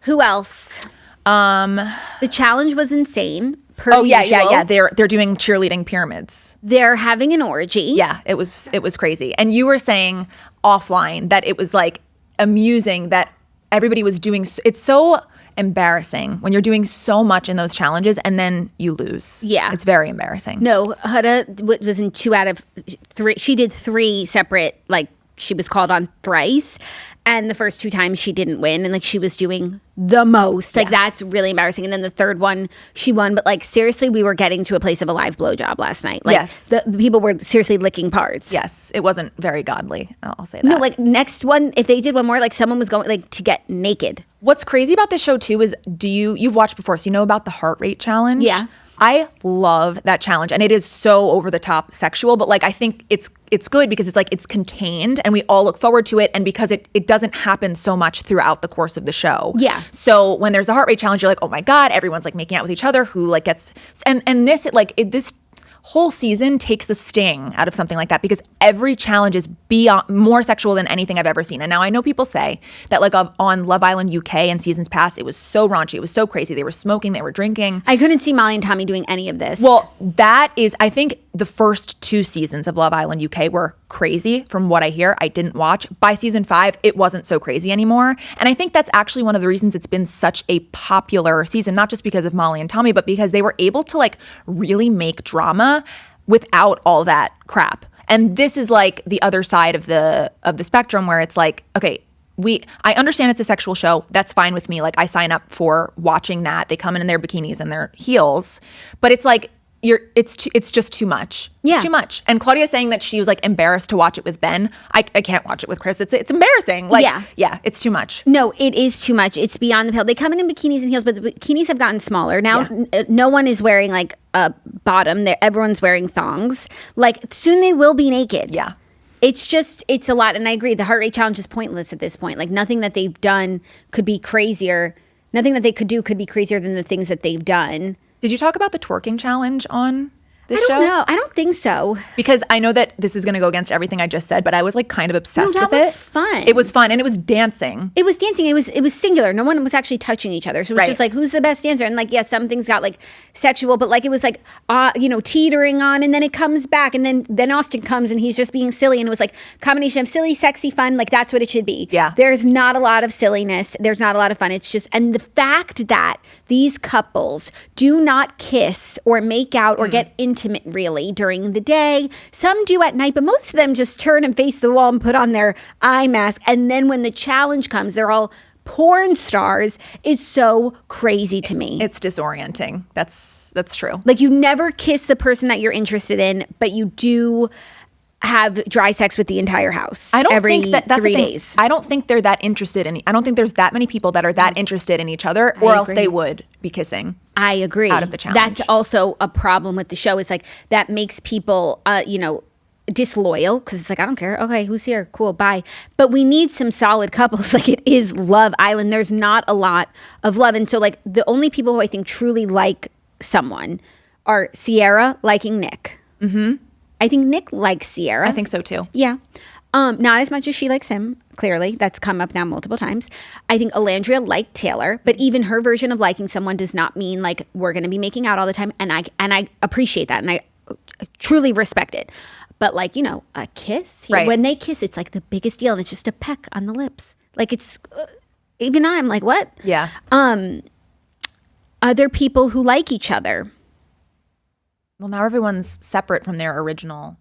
Who else? The challenge was insane. Per Oh yeah, usual. yeah. They're doing cheerleading pyramids. They're having an orgy. Yeah, it was crazy. And you were saying offline that it was like amusing that everybody was doing. It's so embarrassing when you're doing so much in those challenges and then you lose. Yeah, it's very embarrassing. No, Huda was in 2 out of 3. She did 3 separate. Like, she was called on thrice. And the first 2 times she didn't win, and like she was doing the most. Like, that's really embarrassing. And then the third one she won, but like seriously, we were getting to a place of a live blowjob last night. Like, yes, the people were seriously licking parts. Yes, it wasn't very godly. I'll say that. No, like next one, if they did one more, like someone was going like to get naked. What's crazy about this show too is you've watched before, so you know about the heart rate challenge? Yeah. I love that challenge, and it is so over the top sexual, but like I think it's good because it's like it's contained and we all look forward to it, and because it doesn't happen so much throughout the course of the show. Yeah. So when there's the heart rate challenge, you're like, oh my God, everyone's like making out with each other who like gets and this this whole season takes the sting out of something like that because every challenge is beyond more sexual than anything I've ever seen. And now I know people say that like on Love Island UK and seasons past, it was so raunchy, it was so crazy. They were smoking, they were drinking. I couldn't see Molly and Tommy doing any of this. Well, that is, I think the first 2 seasons of Love Island UK were crazy. From what I hear, I didn't watch. By season 5, it wasn't so crazy anymore. And I think that's actually one of the reasons it's been such a popular season, not just because of Molly and Tommy, but because they were able to like really make drama without all that crap. And this is like the other side of the spectrum where it's like, okay, I understand it's a sexual show. That's fine with me. Like I sign up for watching that. They come in their bikinis and their heels, but it's like it's just too much. Yeah. It's too much. And Claudia saying that she was like embarrassed to watch it with Ben. I can't watch it with Chris. It's embarrassing. Like yeah, it's too much. No, it is too much. It's beyond the pale. They come in bikinis and heels, but the bikinis have gotten smaller. Now no one is wearing like a bottom. Everyone's wearing thongs. Like soon they will be naked. Yeah. It's a lot. And I agree. The heart rate challenge is pointless at this point. Like nothing that they've done could be crazier. Nothing that they could do could be crazier than the things that they've done. Did you talk about the twerking challenge on this show? I don't know. I don't think so. Because I know that this is going to go against everything I just said, but I was like kind of obsessed with it. That was fun. It was fun, and it was dancing. It was dancing. It was singular. No one was actually touching each other. So it was just like, who's the best dancer? And like, yeah, some things got like sexual, but like it was like, teetering on, and then it comes back, and then Austin comes, and he's just being silly, and it was like combination of silly, sexy, fun. Like that's what it should be. Yeah. There's not a lot of silliness. There's not a lot of fun. It's just, and the fact that these couples do not kiss or make out or get intimate really during the day. Some do at night, but most of them just turn and face the wall and put on their eye mask. And then when the challenge comes, they're all porn stars. Is so crazy to me. It's disorienting. That's true. Like you never kiss the person that you're interested in, but you do have dry sex with the entire house. I don't every think that's 3 days. I don't think they're that interested in. I don't think there's that many people that are that interested in each other, or else they would be kissing. I agree. Out of the challenge. That's also a problem with the show. Is like that makes people, disloyal because it's like I don't care. Okay, who's here? Cool, bye. But we need some solid couples. Like it is Love Island. There's not a lot of love, and so like the only people who I think truly like someone are Sierra liking Nick. Mm-hmm. I think Nick likes Sierra. I think so too. Yeah. Not as much as she likes him, clearly. That's come up now multiple times. I think Alandria liked Taylor, but even her version of liking someone does not mean like we're going to be making out all the time. And I appreciate that, and I truly respect it. But like, a kiss, when they kiss, it's like the biggest deal, and it's just a peck on the lips. Like it's, even I'm like, what? Yeah. Other people who like each other. Well, now everyone's separate from their original.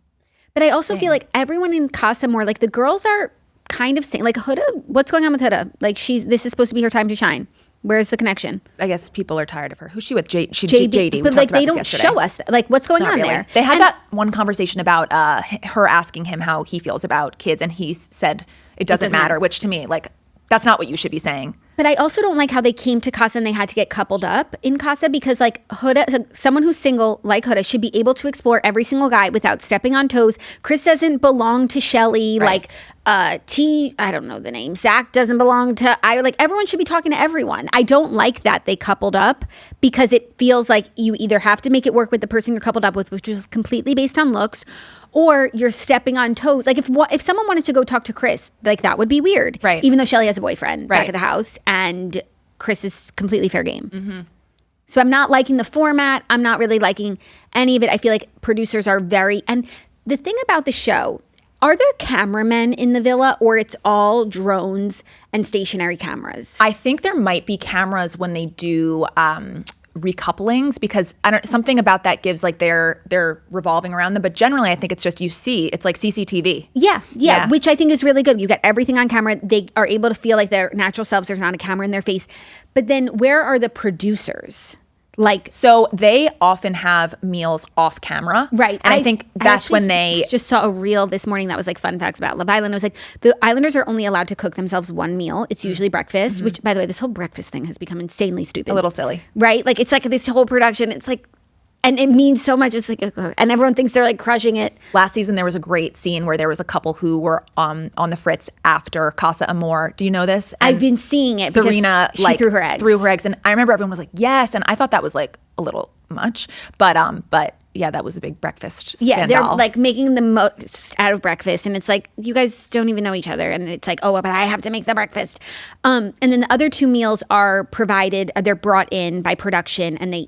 But I also feel like everyone in Casa more, like the girls are kind of saying, like Huda, what's going on with Huda? Like this is supposed to be her time to shine. Where's the connection? I guess people are tired of her. Who's she with? JD. But like they don't show us like what's going on there. They had that one conversation about her asking him how he feels about kids, and he said it doesn't matter. Which to me, like that's not what you should be saying. But I also don't like how they came to Casa and they had to get coupled up in Casa, because like Huda, someone who's single like Huda should be able to explore every single guy without stepping on toes. Chris doesn't belong to Shelly. Right. Like I don't know the name. Zach doesn't belong to like everyone should be talking to everyone. I don't like that they coupled up, because it feels like you either have to make it work with the person you're coupled up with, which is completely based on looks, or you're stepping on toes. Like if someone wanted to go talk to Chris, like that would be weird. Right. Even though Shelly has a boyfriend back at the house and Chris is completely fair game. Mm-hmm. So I'm not liking the format. I'm not really liking any of it. I feel like producers are and the thing about the show, are there cameramen in the villa, or it's all drones and stationary cameras? I think there might be cameras when they do recouplings, because something about that gives like they're revolving around them, but generally I think it's just it's like CCTV. Yeah, which I think is really good. You get everything on camera. They are able to feel like their natural selves. There's not a camera in their face. But then where are the producers? Like, so they often have meals off camera. Right. And I think that's when they just saw a reel this morning that was like fun facts about Love Island. It was like the Islanders are only allowed to cook themselves one meal. It's usually breakfast, which, by the way, this whole breakfast thing has become insanely stupid. A little silly. Right? Like, it's like this whole production. It's like, and it means so much. It's like, and everyone thinks they're like crushing it. Last season, there was a great scene where there was a couple who were on the fritz after Casa Amor. Do you know this? And I've been seeing it. Serena she threw her eggs. And I remember everyone was like, yes. And I thought that was like a little much. But yeah, that was a big breakfast scandal. Yeah, they're like making the most out of breakfast. And it's like, you guys don't even know each other. And it's like, oh, but I have to make the breakfast. And then the other two meals are provided. They're brought in by production, and they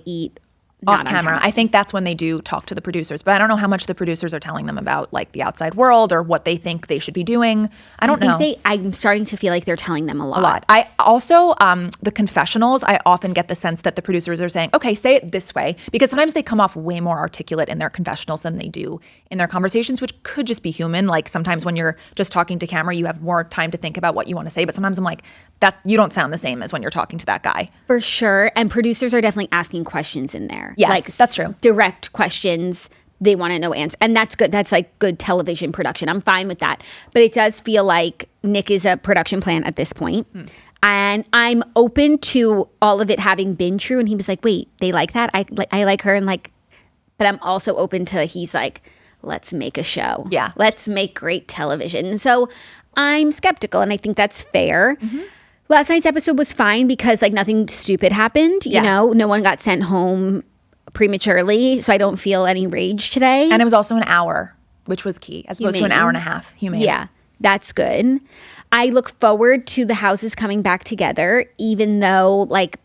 eat not off camera. I think that's when they do talk to the producers. But I don't know how much the producers are telling them about like the outside world or what they think they should be doing. I don't know. I'm starting to feel like they're telling them a lot. A lot. I also, the confessionals, I often get the sense that the producers are saying, okay, say it this way. Because sometimes they come off way more articulate in their confessionals than they do in their conversations, which could just be human. Like sometimes when you're just talking to camera, you have more time to think about what you want to say. But sometimes I'm like, that you don't sound the same as when you're talking to that guy. For sure. And producers are definitely asking questions in there. Yes, like, that's true. Direct questions. They want to know answers. And that's good. That's like good television production. I'm fine with that. But it does feel like Nick is a production plan at this point. And I'm open to all of it having been true. And he was like, wait, they like that? I like her. And like, but I'm also open to, he's like, let's make a show. Yeah. Let's make great television. So I'm skeptical. And I think that's fair. Last night's episode was fine because like nothing stupid happened. You know, no one got sent home prematurely. So I don't feel any rage today. And it was also an hour, which was key, as opposed to an hour and a half. Humane. Yeah, that's good. I look forward to the houses coming back together, even though like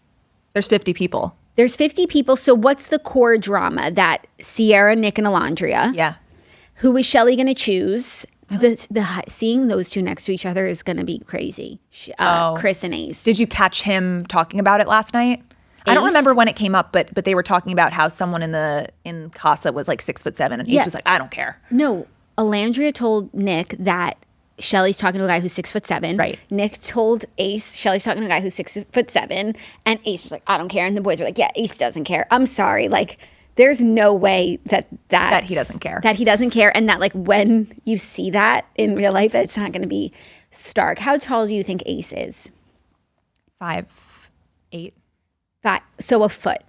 There's 50 people. There's 50 people. So what's the core drama? That Sierra, Nick, and Alondria. Yeah. Who is Shelley going to choose? The seeing those two next to each other is going to be crazy. Chris and Ace. Did you catch him talking about it last night? I don't remember when it came up, but they were talking about how someone in Casa was like 6'7", and Ace was like, I don't care. No, Alondria told Nick that Shelley's talking to a guy who's 6'7". Right. Nick told Ace Shelley's talking to a guy who's 6'7", and Ace was like, I don't care, and the boys were like, yeah, Ace doesn't care. I'm sorry, like. There's no way that he doesn't care. That he doesn't care. And that like when you see that in real life, that it's not going to be stark. How tall do you think Ace is? 5'8". So a foot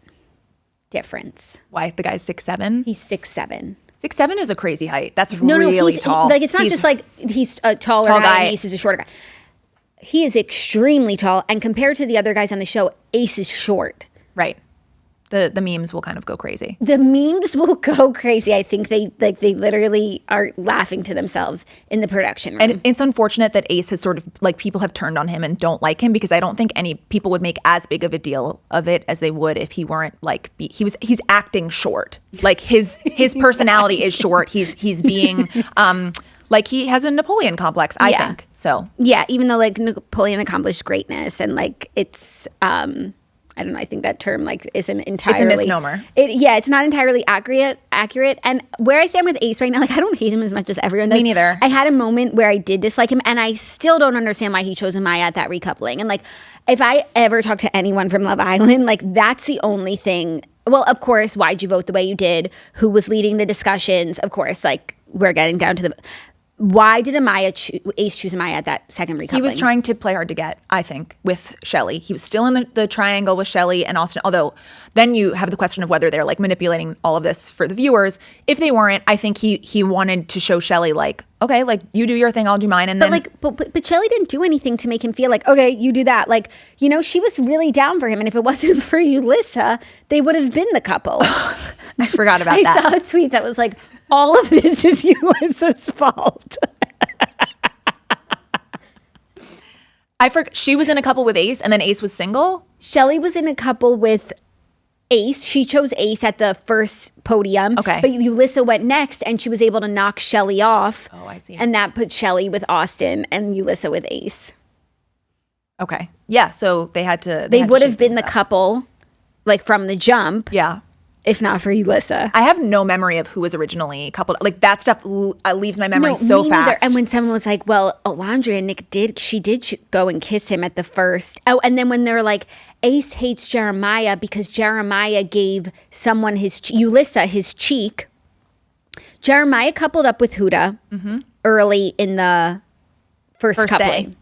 difference. Why? The guy's 6'7"? He's 6'7". 6'7" is a crazy height. That's really tall. Like it's not just like he's a taller guy and Ace is a shorter guy. He is extremely tall. And compared to the other guys on the show, Ace is short. Right. The memes will kind of go crazy. The memes will go crazy. I think they literally are laughing to themselves in the production room. And it's unfortunate that Ace has sort of like people have turned on him and don't like him because I don't think any people would make as big of a deal of it as they would if he weren't like he's acting short. Like his personality is short. He's being like he has a Napoleon complex, I think. So yeah, even though like Napoleon accomplished greatness and like it's I don't know. I think that term like isn't entirely. It's a misnomer. It's not entirely accurate. And where I stand with Ace right now, like I don't hate him as much as everyone does. Me neither. I had a moment where I did dislike him, and I still don't understand why he chose Amaya at that recoupling. And like, if I ever talk to anyone from Love Island, like that's the only thing. Well, of course, why'd you vote the way you did? Who was leading the discussions? Of course, like we're getting down to the. Why did Ace choose Amaya at that second recoupling? He was trying to play hard to get, I think, with Shelley. He was still in the triangle with Shelley and Austin, although then you have the question of whether they're like manipulating all of this for the viewers. If they weren't, I think he wanted to show Shelley like, okay, like you do your thing, I'll do mine. And but Shelley didn't do anything to make him feel like, okay, you do that. Like, you know, she was really down for him. And if it wasn't for Ulissa, they would have been the couple. I forgot about that. I saw a tweet that was like, all of this is Ulissa's fault. She was in a couple with Ace and then Ace was single? Shelley was in a couple with Ace. She chose Ace at the first podium. Okay. But Ulissa went next and she was able to knock Shelley off. Oh, I see. And that put Shelley with Austin and Ulissa with Ace. Okay. Yeah, so they had to... They would have been the couple, like from the jump. Yeah. If not for Ulissa. I have no memory of who was originally coupled. Like that stuff leaves my memory so fast. Neither. And when someone was like, well, Alondria and Nick did go and kiss him at the first. Oh, and then when they're like, Ace hates Jeremiah because Jeremiah gave someone Ulissa his cheek. Jeremiah coupled up with Huda early in the first coupling. Day.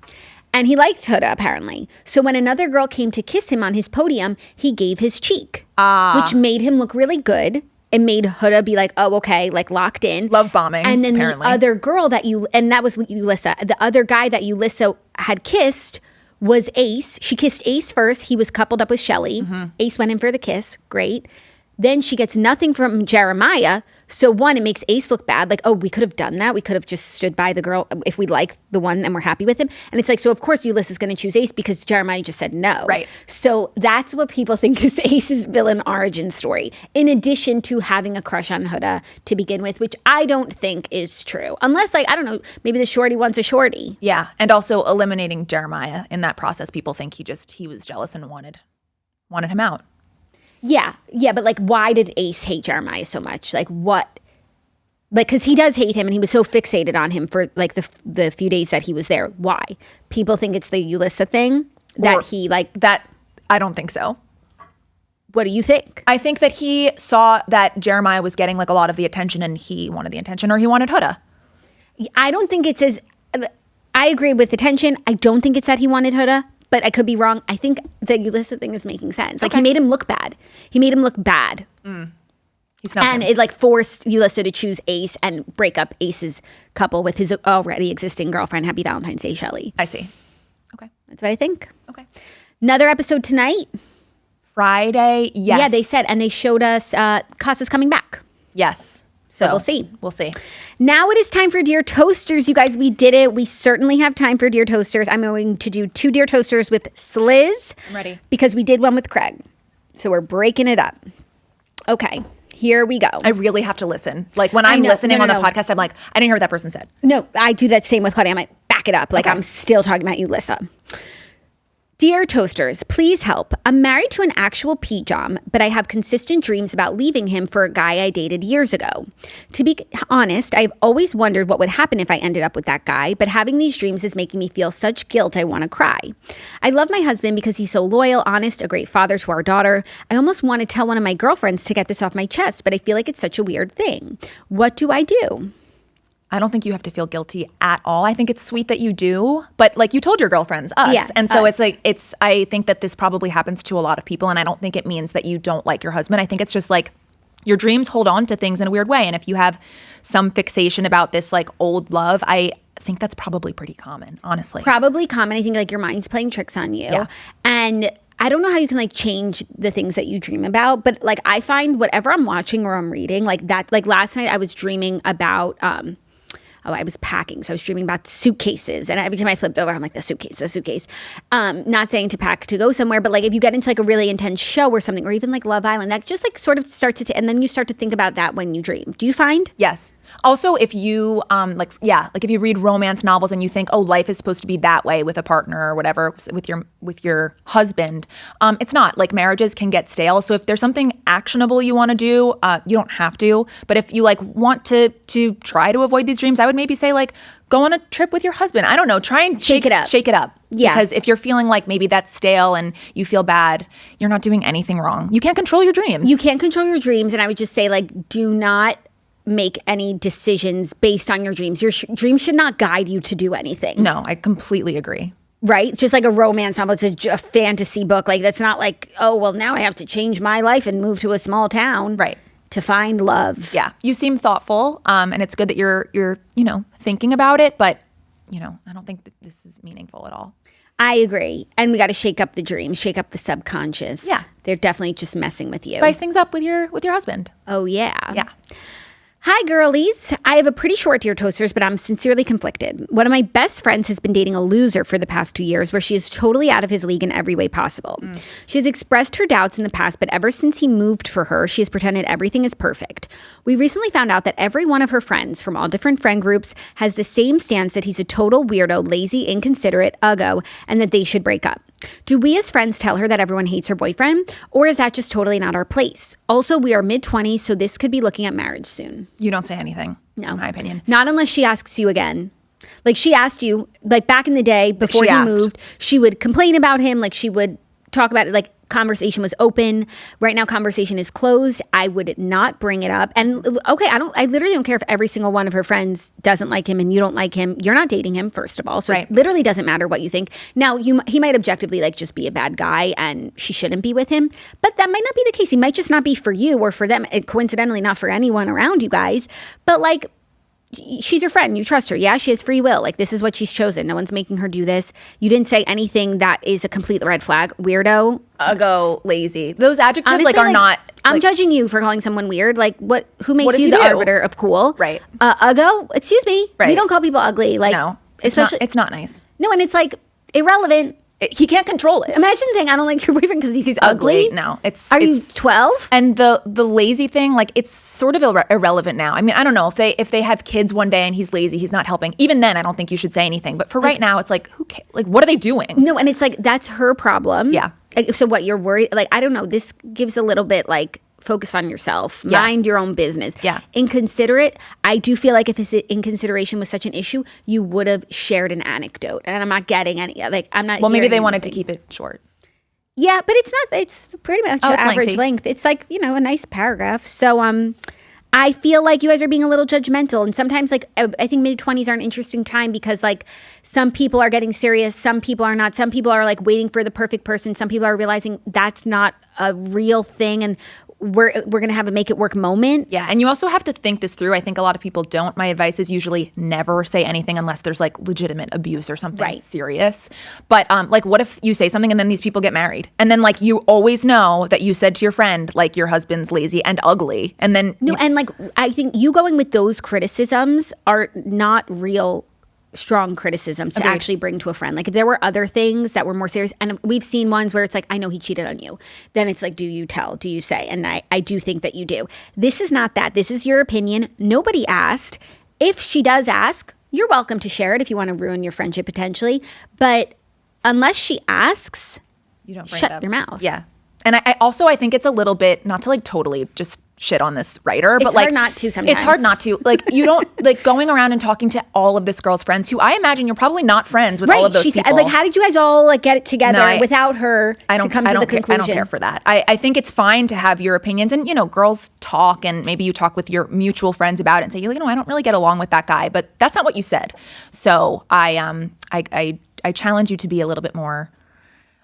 And he liked Huda, apparently. So when another girl came to kiss him on his podium, he gave his cheek, which made him look really good. It made Huda be like, oh, okay, like locked in. Love bombing, and then apparently. The other girl and that was Ulissa. The other guy that Ulissa had kissed was Ace. She kissed Ace first. He was coupled up with Shelley. Ace went in for the kiss. Great. Then she gets nothing from Jeremiah. So one, it makes Ace look bad. Like, oh, we could have done that. We could have just stood by the girl if we like the one and we're happy with him. And it's like, so of course Ulysses going to choose Ace because Jeremiah just said no. Right. So that's what people think is Ace's villain origin story, in addition to having a crush on Huda to begin with, which I don't think is true. Unless, like, I don't know, maybe the shorty wants a shorty. Yeah. And also eliminating Jeremiah in that process. People think he was jealous and wanted him out. Yeah, but like, why does Ace hate Jeremiah so much? Like, what? Like, because he does hate him, and he was so fixated on him for like the few days that he was there. Why? People think it's the Ulyssa thing that he like. That I don't think so. What do you think? I think that he saw that Jeremiah was getting like a lot of the attention, and he wanted the attention, or he wanted Huda. I don't think it's as. I agree with attention. I don't think it's that he wanted Huda. But I could be wrong. I think the Ulyssa thing is making sense. Like, he made him look bad. He's not. And it like forced Ulyssa to choose Ace and break up Ace's couple with his already existing girlfriend. Happy Valentine's Day, Shelley. I see. Okay. That's what I think. Okay. Another episode tonight. Friday. Yes. Yeah, they said, and they showed us Casa's coming back. Yes. So we'll see. We'll see. Now it is time for Dear Toasters. You guys, we did it. We certainly have time for Dear Toasters. I'm going to do 2 Dear Toasters with Sliz. I'm ready. Because we did one with Craig. So we're breaking it up. Okay, here we go. I really have to listen. Like, when I'm listening on the podcast, I'm like, I didn't hear what that person said. No, I do that same with Claudia. I might back it up. Like, I'm still talking about Ulyssa. Dear Toasters, please help. I'm married to an actual Pete Jom, but I have consistent dreams about leaving him for a guy I dated years ago. To be honest, I've always wondered what would happen if I ended up with that guy, but having these dreams is making me feel such guilt I want to cry. I love my husband because he's so loyal, honest, a great father to our daughter. I almost want to tell one of my girlfriends to get this off my chest, but I feel like it's such a weird thing. What do I do? I don't think you have to feel guilty at all. I think it's sweet that you do, but like you told your girlfriends, us. Yeah, and so us. it's like, I think that this probably happens to a lot of people, and I don't think it means that you don't like your husband. I think it's just like your dreams hold on to things in a weird way. And if you have some fixation about this like old love, I think that's probably pretty common, honestly. Probably common. I think like your mind's playing tricks on you. Yeah. And I don't know how you can like change the things that you dream about, but like I find whatever I'm watching or I'm reading, like that, like last night I was dreaming about, I was packing. So I was dreaming about suitcases. And every time I flipped over, I'm like, the suitcase. Not saying to pack to go somewhere, but like if you get into like a really intense show or something, or even like Love Island, that just like sort of starts to, and then you start to think about that when you dream. Do you find? Yes. Also, if you if you read romance novels and you think, oh, life is supposed to be that way with a partner or whatever, with your husband, it's not. Like, marriages can get stale. So if there's something actionable you want to do, you don't have to. But if you like want to try to avoid these dreams, I would maybe say like go on a trip with your husband. I don't know. Try and shake it up. Yeah. Because if you're feeling like maybe that's stale and you feel bad, you're not doing anything wrong. You can't control your dreams. You can't control your dreams. And I would just say like, do not make any decisions based on your dreams. Your dreams should not guide you to do anything. No, I completely agree. Right? Just like a romance novel. It's a fantasy book. Like, that's not like, oh, well, now I have to change my life and move to a small town. Right. To find love. Yeah. You seem thoughtful. And it's good that you're thinking about it. But, I don't think that this is meaningful at all. I agree. And we got to shake up the dreams, shake up the subconscious. Yeah. They're definitely just messing with you. Spice things up with your husband. Oh, yeah. Yeah. Hi, girlies. I have a pretty short Dear Toasters, but I'm sincerely conflicted. One of my best friends has been dating a loser for the past 2 years, where she is totally out of his league in every way possible. She has expressed her doubts in the past, but ever since he moved for her, she has pretended everything is perfect. We recently found out that every one of her friends from all different friend groups has the same stance that he's a total weirdo, lazy, inconsiderate, uggo, and that they should break up. Do we as friends tell her that everyone hates her boyfriend, or is that just totally not our place? Also, we are mid-20s, so this could be looking at marriage soon. You don't say anything, no, in my opinion. Not unless she asks you again. Like, she asked you, like back in the day, before he moved, she would complain about him, like she would talk about it, like conversation was open. Right now, conversation is closed. I would not bring it up. And okay, I literally don't care if every single one of her friends doesn't like him and you don't like him. You're not dating him, first of all. So It literally doesn't matter what you think. Now, he might objectively like just be a bad guy and she shouldn't be with him. But that might not be the case. He might just not be for you or for them. Coincidentally, not for anyone around you guys. But like, she's your friend. You trust her. Yeah, she has free will. Like, this is what she's chosen. No one's making her do this. You didn't say anything that is a complete red flag. Weirdo. Uggo, lazy. Those adjectives Honestly, are not. I'm judging you for calling someone weird. Like, who makes does you he the do? arbiter of cool? Right. Uggo. Excuse me. Right. We don't call people ugly. Like, No, especially it's not nice. no, and it's like irrelevant. He can't control it. Imagine saying I don't like your boyfriend because he's ugly. No, Are you 12? And the lazy thing, like, it's sort of irrelevant now. I mean, I don't know if they have kids one day and he's lazy, he's not helping. Even then, I don't think you should say anything. But for right now, it's like, who cares? Like, what are they doing? No, and it's like that's her problem. Yeah. Like, so what? You're worried? Like, I don't know. This gives a little bit like focus on yourself. Yeah. Mind your own business. Yeah. Inconsiderate. I do feel like if his inconsideration was such an issue, you would have shared an anecdote. And I'm not getting any. Like, I'm not. Well, maybe they hearing wanted to anything. keep it short. Yeah, but it's not. It's pretty much Oh, it's average lengthy. length. It's like, a nice paragraph. So I feel like you guys are being a little judgmental, and sometimes like I think mid-20s are an interesting time because like some people are getting serious, some people are not. Some people are like waiting for the perfect person. Some people are realizing that's not a real thing, and we're gonna have a make it work moment. Yeah, and you also have to think this through. I think a lot of people don't. My advice is usually never say anything unless there's like legitimate abuse or something serious. But like, what if you say something and then these people get married, and then like you always know that you said to your friend like your husband's lazy and ugly, and then And like I think you going with those criticisms are not real strong criticisms to actually bring to a friend. Like if there were other things that were more serious, and we've seen ones where it's like, I know he cheated on you, then it's like, do you tell, do you say? And I do think that you do. This is not that. This is your opinion. Nobody asked. If she does ask, you're welcome to share it if you want to ruin your friendship potentially, but unless she asks, you don't bring it shut up. your mouth. Yeah. And I think it's a little bit, not to like totally just shit on this writer, but It's like hard not to sometimes. It's hard not to. Like you don't like going around and talking to all of this girl's friends who I imagine you're probably not friends with all of those She people. said, like, how did you guys all like get it together No, without her to come to the conclusion? I don't care for that. I think it's fine to have your opinions, and girls talk, and maybe you talk with your mutual friends about it and say, I don't really get along with that guy, but that's not what you said. So I challenge you to be a little bit more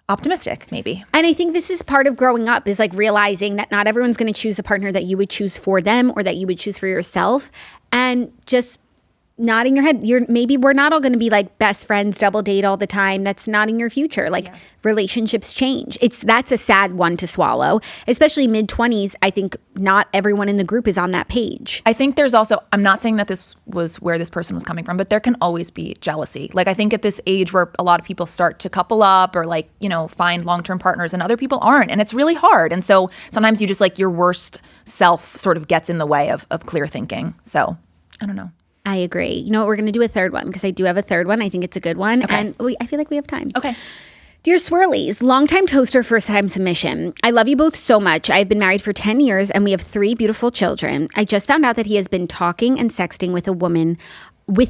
optimistic, maybe. And I think this is part of growing up, is like realizing that not everyone's going to choose a partner that you would choose for them or that you would choose for yourself, and just nodding your head. Maybe we're not all going to be like best friends, double date all the time. That's not in your future. Like relationships change. That's a sad one to swallow, especially mid-20s. I think not everyone in the group is on that page. I think there's also, I'm not saying that this was where this person was coming from, but there can always be jealousy. Like I think at this age where a lot of people start to couple up or like, find long-term partners and other people aren't. And it's really hard. And so sometimes you just like your worst self sort of gets in the way of clear thinking. So I don't know. I agree. You know what? We're going to do a third one because I do have a third one. I think it's a good one. Okay. And I feel like we have time. Okay. Dear Swirlies, longtime toaster, first time submission. I love you both so much. I've been married for 10 years and we have 3 beautiful children. I just found out that he has been talking and sexting with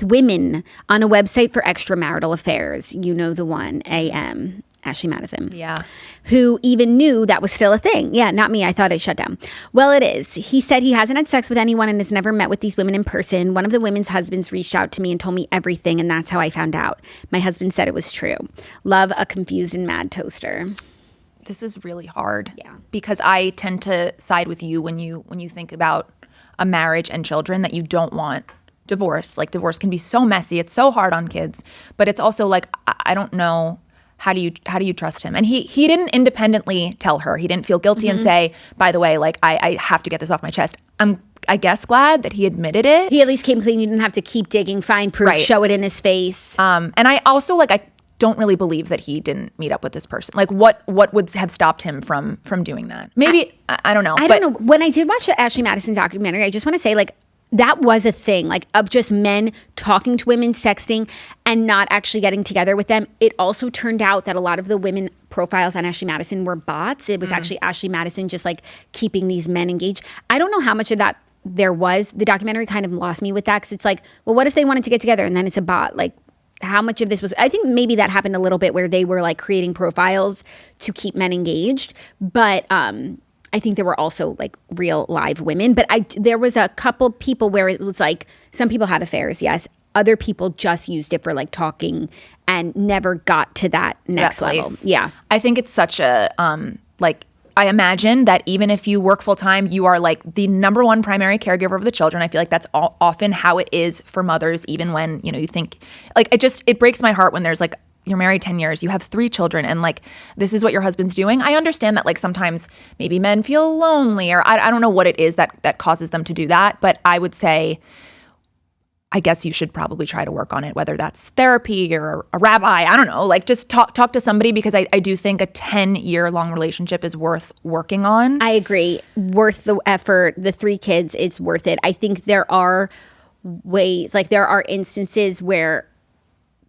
women on a website for extramarital affairs. You know the one, AM. Ashley Madison. Yeah. Who even knew that was still a thing. Yeah, not me. I thought it shut down. Well, it is. He said he hasn't had sex with anyone and has never met with these women in person. One of the women's husbands reached out to me and told me everything, and that's how I found out. My husband said it was true. Love, a confused and mad toaster. This is really hard. Yeah. Because I tend to side with you when you think about a marriage and children, that you don't want divorce. Like divorce can be so messy. It's so hard on kids. But it's also like, I don't know. How do you trust him? And he didn't independently tell her. He didn't feel guilty and say, by the way, like I have to get this off my chest. I'm, I guess, glad that he admitted it. He at least came clean. You didn't have to keep digging, find proof, Right. show it in his face. And I also I don't really believe that he didn't meet up with this person. Like what would have stopped him from doing that? Maybe I don't know. I don't know. When I did watch the Ashley Madison documentary, I just want to say that was a thing, of just men talking to women, sexting, and not actually getting together with them. It also turned out that a lot of the women profiles on Ashley Madison were bots. It was actually Ashley Madison just keeping these men engaged. I don't know how much of that there was. The documentary kind of lost me with that, because it's well, what if they wanted to get together and then it's a bot? How much of this was, I think maybe that happened a little bit where they were creating profiles to keep men engaged. But, I think there were also real live women, but there was a couple people where it was some people had affairs, yes. Other people just used it for talking and never got to that next level. place. Yeah. I think it's such a I imagine that even if you work full time, you are like the number one primary caregiver of the children. I feel like that's often how it is for mothers, even when, you think like it breaks my heart when there's like, you're married 10 years, you have 3 children, and like, this is what your husband's doing. I understand that like sometimes maybe men feel lonely, or I don't know what it is that causes them to do that. But I would say, I guess you should probably try to work on it, whether that's therapy or a rabbi. I don't know, like just talk to somebody, because I do think a 10-year-long relationship is worth working on. I agree. Worth the effort. The 3 kids, it's worth it. I think there are ways, like there are instances where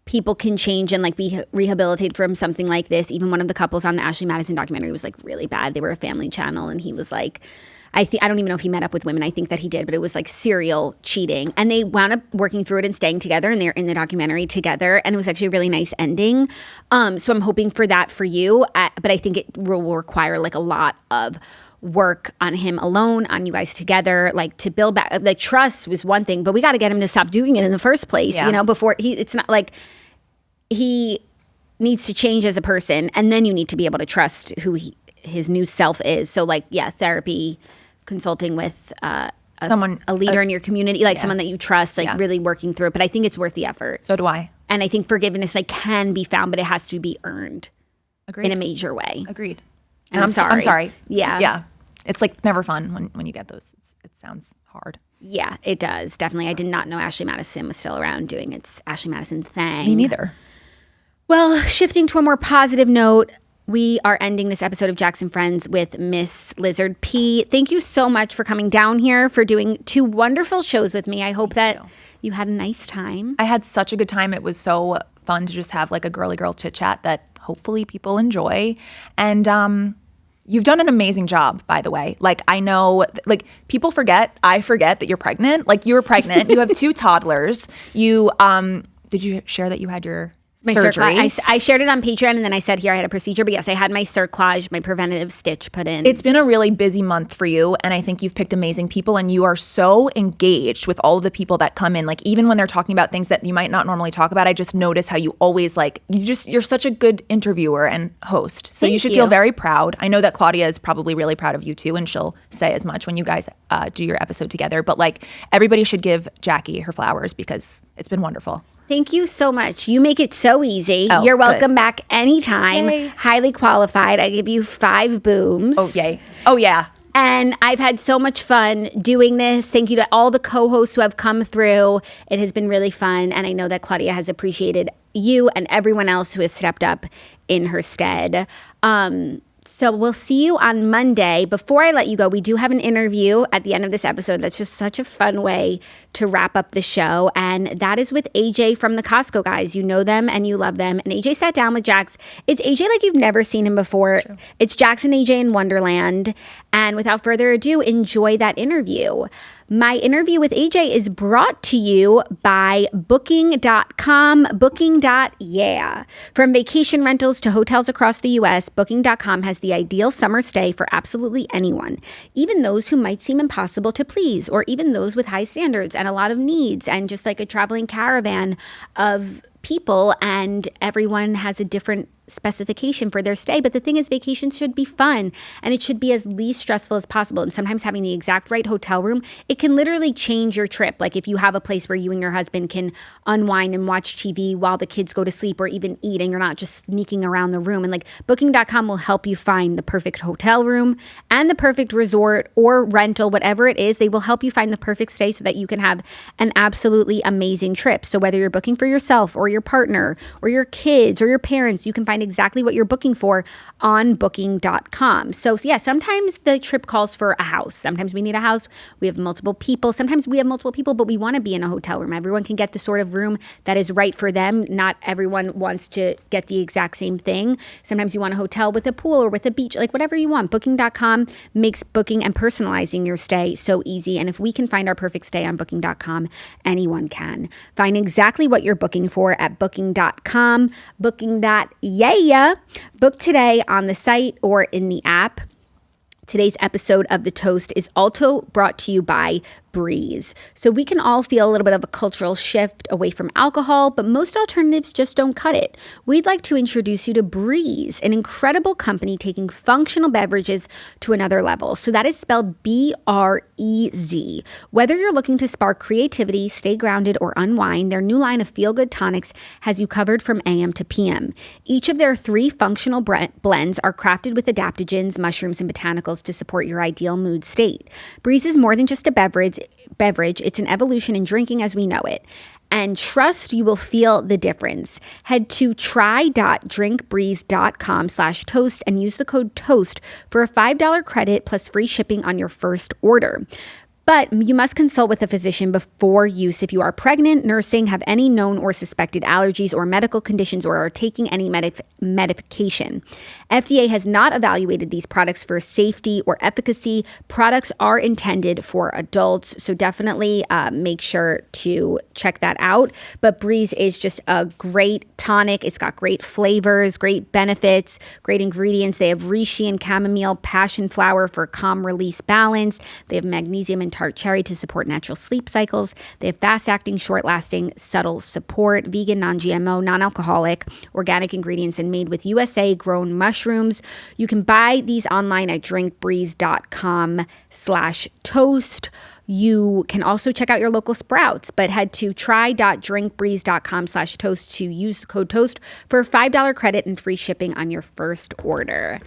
people can change and like be rehabilitated from something like this. Even one of the couples on the Ashley Madison documentary was like really bad. They were a family channel, and he was like, I don't even know if he met up with women. I think that he did, but it was like serial cheating. And they wound up working through it and staying together, and they're in the documentary together. And it was actually a really nice ending. So I'm hoping for that for you. But I think it will require like a lot of work on him alone, on you guys together, like to build back. Like trust was one thing, but we got to get him to stop doing it in the first place, before it's not like he needs to change as a person. And then you need to be able to trust who his new self is. So like, yeah, therapy, consulting with a leader in your community, like someone that you trust, like really working through it. But I think it's worth the effort. So do I. And I think forgiveness like can be found, but it has to be earned. Agreed. In a major way. Agreed. And I'm sorry. I'm sorry. Yeah. Yeah. It's like never fun when you get those. It sounds hard. Yeah, it does. Definitely. I did not know Ashley Madison was still around doing its Ashley Madison thing. Me neither. Well, shifting to a more positive note, we are ending this episode of Jackson Friends with Miss Lizard P. Thank you so much for coming down here, for doing 2 wonderful shows with me. I hope that you had a nice time. I had such a good time. It was so fun to just have like a girly girl chit chat that hopefully people enjoy. And you've done an amazing job, by the way. Like, I know, like, people forget, I forget that you're pregnant. Like, you were pregnant. You have 2 toddlers. You, did you share that you had your surgery? I shared it on Patreon, and then I said here I had a procedure. But yes, I had my cerclage, my preventative stitch put in. It's been a really busy month for you, and I think you've picked amazing people, and you are so engaged with all of the people that come in. Like, even when they're talking about things that you might not normally talk about, I just notice how you always you're such a good interviewer and host. So you should feel very proud. I know that Claudia is probably really proud of you too, and she'll say as much when you guys do your episode together. But like, everybody should give Jackie her flowers, because it's been wonderful. Thank you so much. You make it so easy. Oh, you're welcome back anytime. Yay. Highly qualified. I give you 5 booms. Oh, yay. Oh, yeah. And I've had so much fun doing this. Thank you to all the co-hosts who have come through. It has been really fun. And I know that Claudia has appreciated you and everyone else who has stepped up in her stead. So we'll see you on Monday. Before I let you go, we do have an interview at the end of this episode. That's just such a fun way to wrap up the show. And that is with AJ from the Costco guys. You know them and you love them. And AJ sat down with Jax. It's AJ like you've never seen him before. It's Jax and AJ in Wonderland. And without further ado, enjoy that interview. My interview with AJ is brought to you by Booking.com, Booking.yeah. From vacation rentals to hotels across the U.S., Booking.com has the ideal summer stay for absolutely anyone, even those who might seem impossible to please, or even those with high standards and a lot of needs, and just like a traveling caravan of people, and everyone has a different specification for their stay. But the thing is, vacations should be fun, and it should be as least stressful as possible. And sometimes having the exact right hotel room, it can literally change your trip. Like if you have a place where you and your husband can unwind and watch TV while the kids go to sleep, or even eat, and you're not just sneaking around the room. And like Booking.com will help you find the perfect hotel room and the perfect resort or rental, whatever it is. They will help you find the perfect stay so that you can have an absolutely amazing trip. So whether you're booking for yourself or your partner or your kids or your parents, you can find exactly what you're booking for on Booking.com. So yeah, sometimes the trip calls for a house. Sometimes we need a house. We have multiple people. Sometimes we have multiple people, but we want to be in a hotel room. Everyone can get the sort of room that is right for them. Not everyone wants to get the exact same thing. Sometimes you want a hotel with a pool or with a beach, like whatever you want. Booking.com makes booking and personalizing your stay so easy. And if we can find our perfect stay on Booking.com, anyone can. Find exactly what you're booking for at Booking.com, Booking.yeah. Book today on the site or in the app. Today's episode of The Toast is also brought to you by Breeze. So we can all feel a little bit of a cultural shift away from alcohol, but most alternatives just don't cut it. We'd like to introduce you to Breeze, an incredible company taking functional beverages to another level. So that is spelled B-R-E-Z. Whether you're looking to spark creativity, stay grounded, or unwind, their new line of feel-good tonics has you covered from AM to PM. Each of their 3 functional blends are crafted with adaptogens, mushrooms, and botanicals to support your ideal mood state. Breeze is more than just a beverage. It's an evolution in drinking as we know it. And trust you will feel the difference. Head to try.drinkbreeze.com/toast and use the code TOAST for a $5 credit plus free shipping on your first order. But you must consult with a physician before use if you are pregnant, nursing, have any known or suspected allergies or medical conditions, or are taking any medication. FDA has not evaluated these products for safety or efficacy. Products are intended for adults, so definitely make sure to check that out. But Breeze is just a great tonic. It's got great flavors, great benefits, great ingredients. They have reishi and chamomile, passion flower for calm release balance. They have magnesium and tart cherry to support natural sleep cycles. They have fast-acting, short-lasting, subtle support, vegan, non-GMO, non-alcoholic, organic ingredients, and made with USA-grown mushrooms. You can buy these online at drinkbreeze.com/toast. You can also check out your local Sprouts, but head to try.drinkbreeze.com/toast to use the code TOAST for a $5 credit and free shipping on your first order.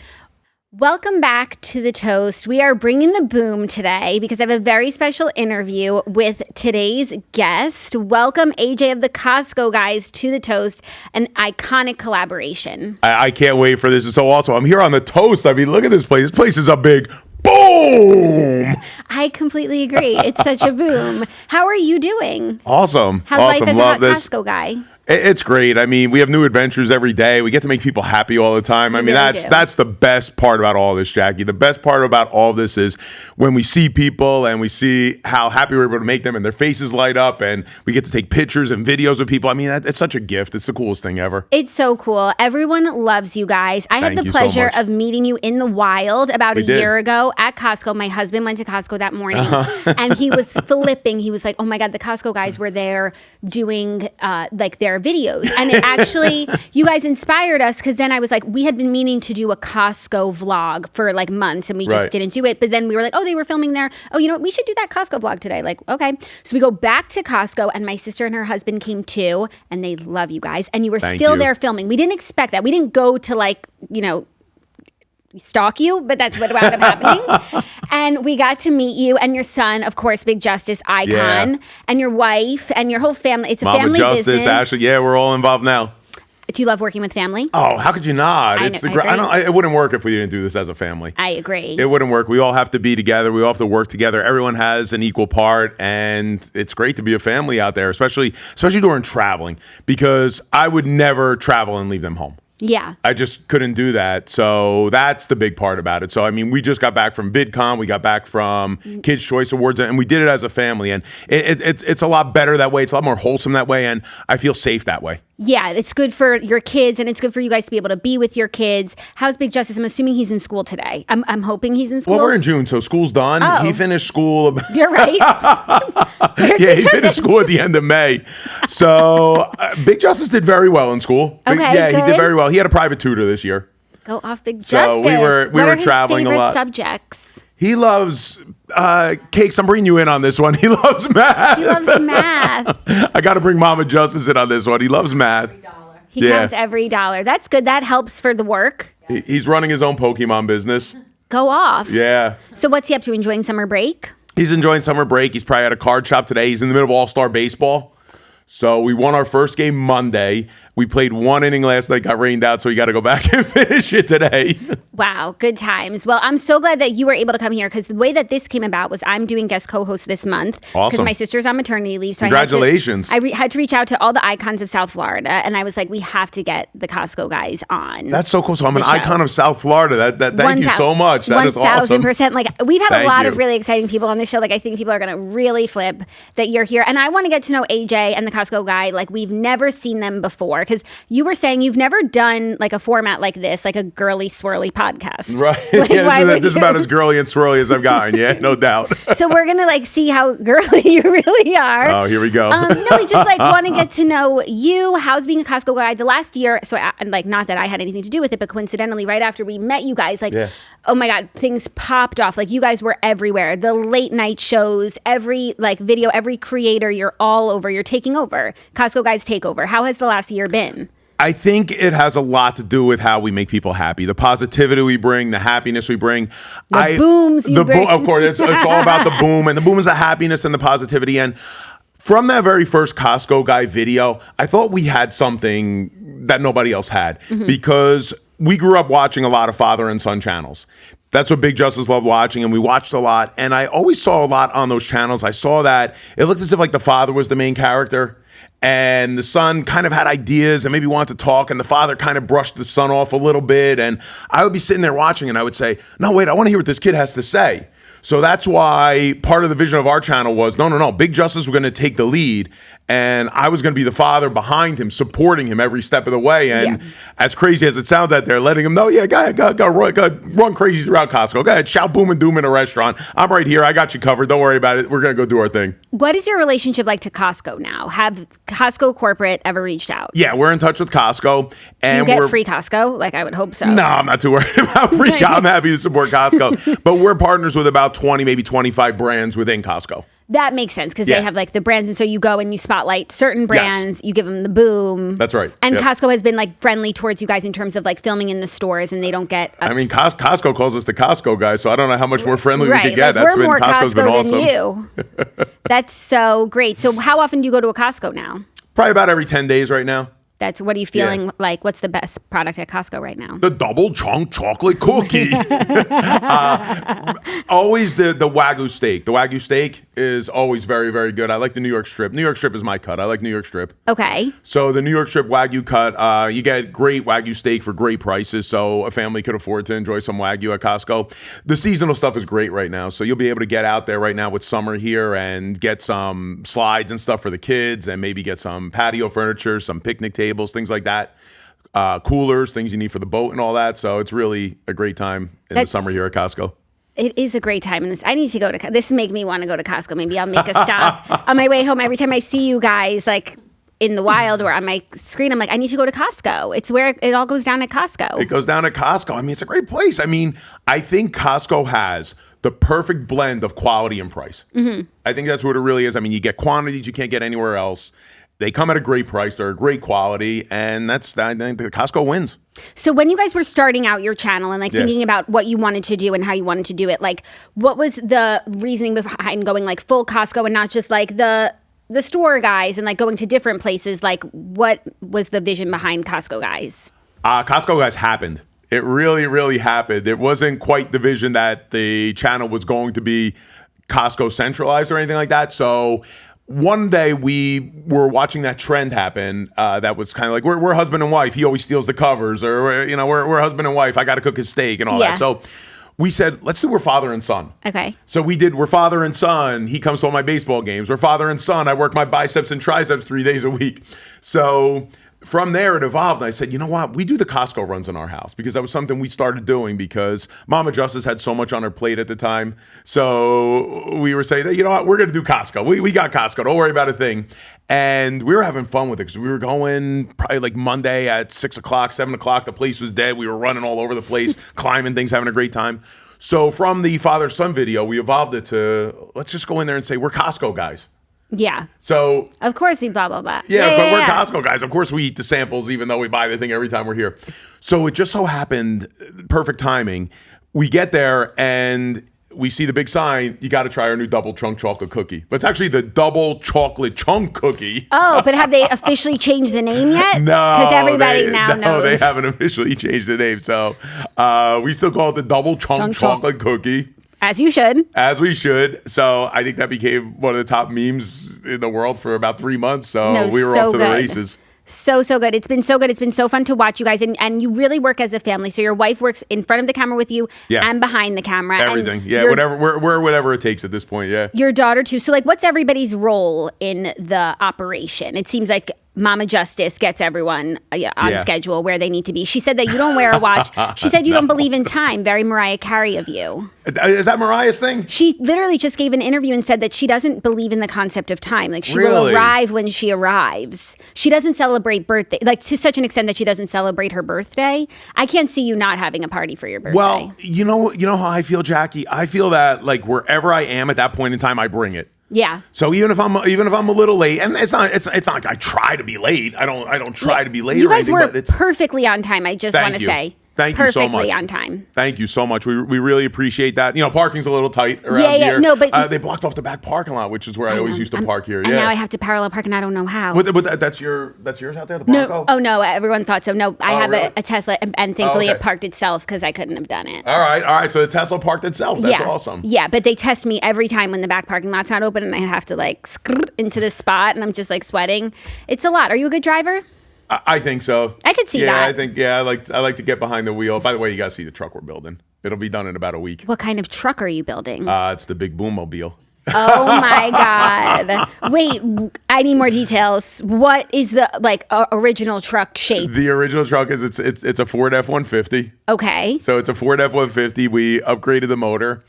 Welcome back to the Toast. We are bringing the boom today because I have a very special interview with today's guest. Welcome, AJ of the Costco Guys, to the Toast, an iconic collaboration. I can't wait for this. It's so awesome. I'm here on the Toast. I mean, look at this place. This place is a big boom. I completely agree. It's such a boom. How are you doing? Awesome. How's awesome. life as Love a this. Costco guy? It's great. I mean, we have new adventures every day. We get to make people happy all the time. I mean, really that's the best part about all this, Jackie. The best part about all this is when we see people and we see how happy we're able to make them and their faces light up and we get to take pictures and videos with people. I mean, it's such a gift. It's the coolest thing ever. It's so cool. Everyone loves you guys. I had the pleasure of meeting you in the wild about a year ago at Costco. My husband went to Costco that morning and he was flipping. He was like, oh my God, the Costco guys were there doing like their videos. And it actually, you guys inspired us because then I was like, we had been meaning to do a Costco vlog for like months and we just didn't do it. But then we were like, oh, they were filming there. Oh, you know what? We should do that Costco vlog today. Like, okay. So we go back to Costco and my sister and her husband came too and they love you guys. And you were still there filming. We didn't expect that. We didn't go to like, you know, stalk you, but that's what wound up happening. And we got to meet you and your son, of course, big Justice icon, and your wife and your whole family. It's a Mama family Justice, business. Ashley, yeah, we're all involved now. Do you love working with family? Oh, how could you not? I It wouldn't work if we didn't do this as a family. I agree. It wouldn't work. We all have to be together. We all have to work together. Everyone has an equal part, and it's great to be a family out there, especially during traveling, because I would never travel and leave them home. Yeah. I just couldn't do that. So that's the big part about it. So, I mean, we just got back from VidCon. We got back from Kids' Choice Awards, and we did it as a family. And it's a lot better that way. It's a lot more wholesome that way, and I feel safe that way. Yeah, it's good for your kids, and it's good for you guys to be able to be with your kids. How's Big Justice? I'm assuming he's in school today. I'm hoping he's in school. Well, we're in June, so school's done. Oh. He finished school. You're right. Yeah, he finished school at the end of May. So Big Justice did very well in school. Okay, yeah, good. He did very well. He had a private tutor this year. Go off, Big So Justice. we What were are his traveling a favorite lot. subjects? He loves cakes. I'm bringing you in on this one. He loves math. He loves math. I got to bring Mama Justice in on this one. He loves math. He counts every dollar. That's good. That helps for the work. He's running his own Pokemon business. Go off. Yeah. So what's he up to? Enjoying summer break? He's enjoying summer break. He's probably at a card shop today. He's in the middle of All-Star Baseball. So we won our first game Monday. We played one inning last night, got rained out, so we got to go back and finish it today. Wow, good times. Well, I'm so glad that you were able to come here because the way that this came about was I'm doing guest co-host this month because Awesome. my sister's on maternity leave. So Congratulations. I had to reach out to all the icons of South Florida, and I was like, we have to get the Costco guys on. That's so cool. So I'm an icon of South Florida. Thank you so much. That is awesome. 1,000%. Like we've had Thank of really exciting people on the show. Like I think people are going to really flip that you're here. And I want to get to know AJ and the Costco guy, like we've never seen them before. Because you were saying you've never done like a format like this, like a girly swirly podcast. Right. Like, This is about as girly and swirly as I've gotten. Yeah, no doubt. So we're going to like see how girly you really are. Oh, here we go. No, we just like want to get to know you. How's being a Costco guy the last year? So like, not that I had anything to do with it, but coincidentally, right after we met you guys, like, oh my God, things popped off. Like you guys were everywhere. The late night shows, every like video, every creator, you're all over. You're taking over. Costco guys take over. How has the last year been? I think it has a lot to do with how we make people happy. The positivity we bring, the happiness we bring. The booms you bring. Of course, it's all about the boom. And the boom is the happiness and the positivity. And from that very first Costco guy video, I thought we had something that nobody else had. Because we grew up watching a lot of father and son channels. That's what Big Justice loved watching, and we watched a lot. And I always saw a lot on those channels. I saw that it looked as if like the father was the main character, and the son kind of had ideas and maybe wanted to talk, and the father kind of brushed the son off a little bit. And I would be sitting there watching, and I would say, no, wait, I want to hear what this kid has to say. So that's why part of the vision of our channel was, no, Big Justice was going to take the lead, and I was going to be the father behind him, supporting him every step of the way. And as crazy as it sounds out there, letting him know, go run crazy throughout Costco. Go ahead, shout boom and doom in a restaurant. I'm right here. I got you covered. Don't worry about it. We're going to go do our thing. What is your relationship like to Costco now? Have Costco corporate ever reached out? Yeah, we're in touch with Costco. And do you get free Costco? Like, I would hope so. No, I'm not too worried about free Costco. I'm happy to support Costco. But we're partners with about 20, maybe 25 brands within Costco. That makes sense because they have like the brands, and so you go and you spotlight certain brands, you give them the boom. That's right. And Costco has been like friendly towards you guys in terms of like filming in the stores, and they don't get. I mean, Costco calls us the Costco guys, so I don't know how much more friendly we could get. Like, we're more Costco's been awesome. Than you. That's so great. So how often do you go to a Costco now? Probably about every 10 days right now. What are you feeling like? What's the best product at Costco right now? The double chunk chocolate cookie. Always the Wagyu steak. The Wagyu steak is always very, very good. I like the New York strip. New York strip is my cut. I like New York strip. Okay. So the New York strip Wagyu cut, you get great Wagyu steak for great prices. So a family could afford to enjoy some Wagyu at Costco. The seasonal stuff is great right now. So you'll be able to get out there right now with summer here and get some slides and stuff for the kids, and maybe get some patio furniture, some picnic tables, things like that, coolers, things you need for the boat and all that. So it's really a great time in the summer here at Costco. It is a great time. And I need to go to, this make me want to go to Costco. Maybe I'll make a stop on my way home. Every time I see you guys like in the wild or on my screen, I'm like, I need to go to Costco. It's where it all goes down at Costco. It goes down at Costco. I mean, it's a great place. I mean, I think Costco has the perfect blend of quality and price. I think that's what it really is. I mean, you get quantities you can't get anywhere else. They come at a great price. They're a great quality. And I think Costco wins. So when you guys were starting out your channel and like thinking about what you wanted to do and how you wanted to do it, like what was the reasoning behind going like full Costco and not just like the store guys and like going to different places? Like what was the vision behind Costco guys? Costco guys happened. It really, really happened. It wasn't quite the vision that the channel was going to be Costco centralized or anything like that. So one day we were watching that trend happen. That was kind of like we're husband and wife. He always steals the covers, or we're husband and wife. I got to cook his steak and all that. So we said, let's do We're Father and Son. Okay. So we did We're Father and Son. He comes to all my baseball games. We're Father and Son. I work my biceps and triceps 3 days a week. So from there, it evolved. And I said, you know what? We do the Costco runs in our house because that was something we started doing because Mama Justice had so much on her plate at the time. So we were saying, you know what? We're going to do Costco. We got Costco. Don't worry about a thing. And we were having fun with it because we were going probably like Monday at 6 o'clock, 7 o'clock. The place was dead. We were running all over the place, climbing things, having a great time. So from the father-son video, we evolved it to let's just go in there and say, we're Costco guys. Yeah. So of course we blah blah blah. Yeah, we're Costco guys. Of course we eat the samples, even though we buy the thing every time we're here. So it just so happened, perfect timing. We get there and we see the big sign. You got to try our new double chunk chocolate cookie. But it's actually the double chocolate chunk cookie. Oh, but have they officially changed the name yet? No, because everybody now knows. No, they haven't officially changed the name. So we still call it the double chunk chocolate cookie. As you should. As we should. So I think that became one of the top memes in the world for about 3 months. So we were off to the races. So good. It's been so good. It's been so fun to watch you guys. And you really work as a family. So your wife works in front of the camera with you and behind the camera. Everything. And We're whatever it takes at this point. Yeah. Your daughter too. So like what's everybody's role in the operation? It seems like Mama Justice gets everyone on schedule where they need to be. She said that you don't wear a watch. She said you don't believe in time. Very Mariah Carey of you. Is that Mariah's thing? She literally just gave an interview and said that she doesn't believe in the concept of time. Like she will Really? arrive when she arrives. She doesn't celebrate birthday, like to such an extent that she doesn't celebrate her birthday. I can't see you not having a party for your birthday. Well, you know how I feel, Jackie. I feel that like wherever I am at that point in time, I bring it. Yeah. So even if I'm a little late, and it's not like I try to be late. I don't try to be late. You or guys anything, were but it's, perfectly on time. I just want to say. Thank you so much. Perfectly on time. Thank you so much. We really appreciate that. You know, parking's a little tight around here. No, but they blocked off the back parking lot, which is where I always used to park here. And now I have to parallel park, and I don't know how. That's yours out there, the Bronco? No, oh no, everyone thought so. No, I have really? a Tesla, and thankfully okay. it parked itself because I couldn't have done it. All right. So the Tesla parked itself. That's awesome. Yeah, but they test me every time when the back parking lot's not open, and I have to like into the spot, and I'm just like sweating. It's a lot. Are you a good driver? I think so. I could see that. I like to get behind the wheel. By the way, you gotta see the truck we're building. It'll be done in about a week. What kind of truck are you building? It's the big Boommobile. Oh my God. Wait, I need more details. What is the original truck shape? The original truck is it's a Ford F-150. Okay. So it's a Ford F-150. We upgraded the motor.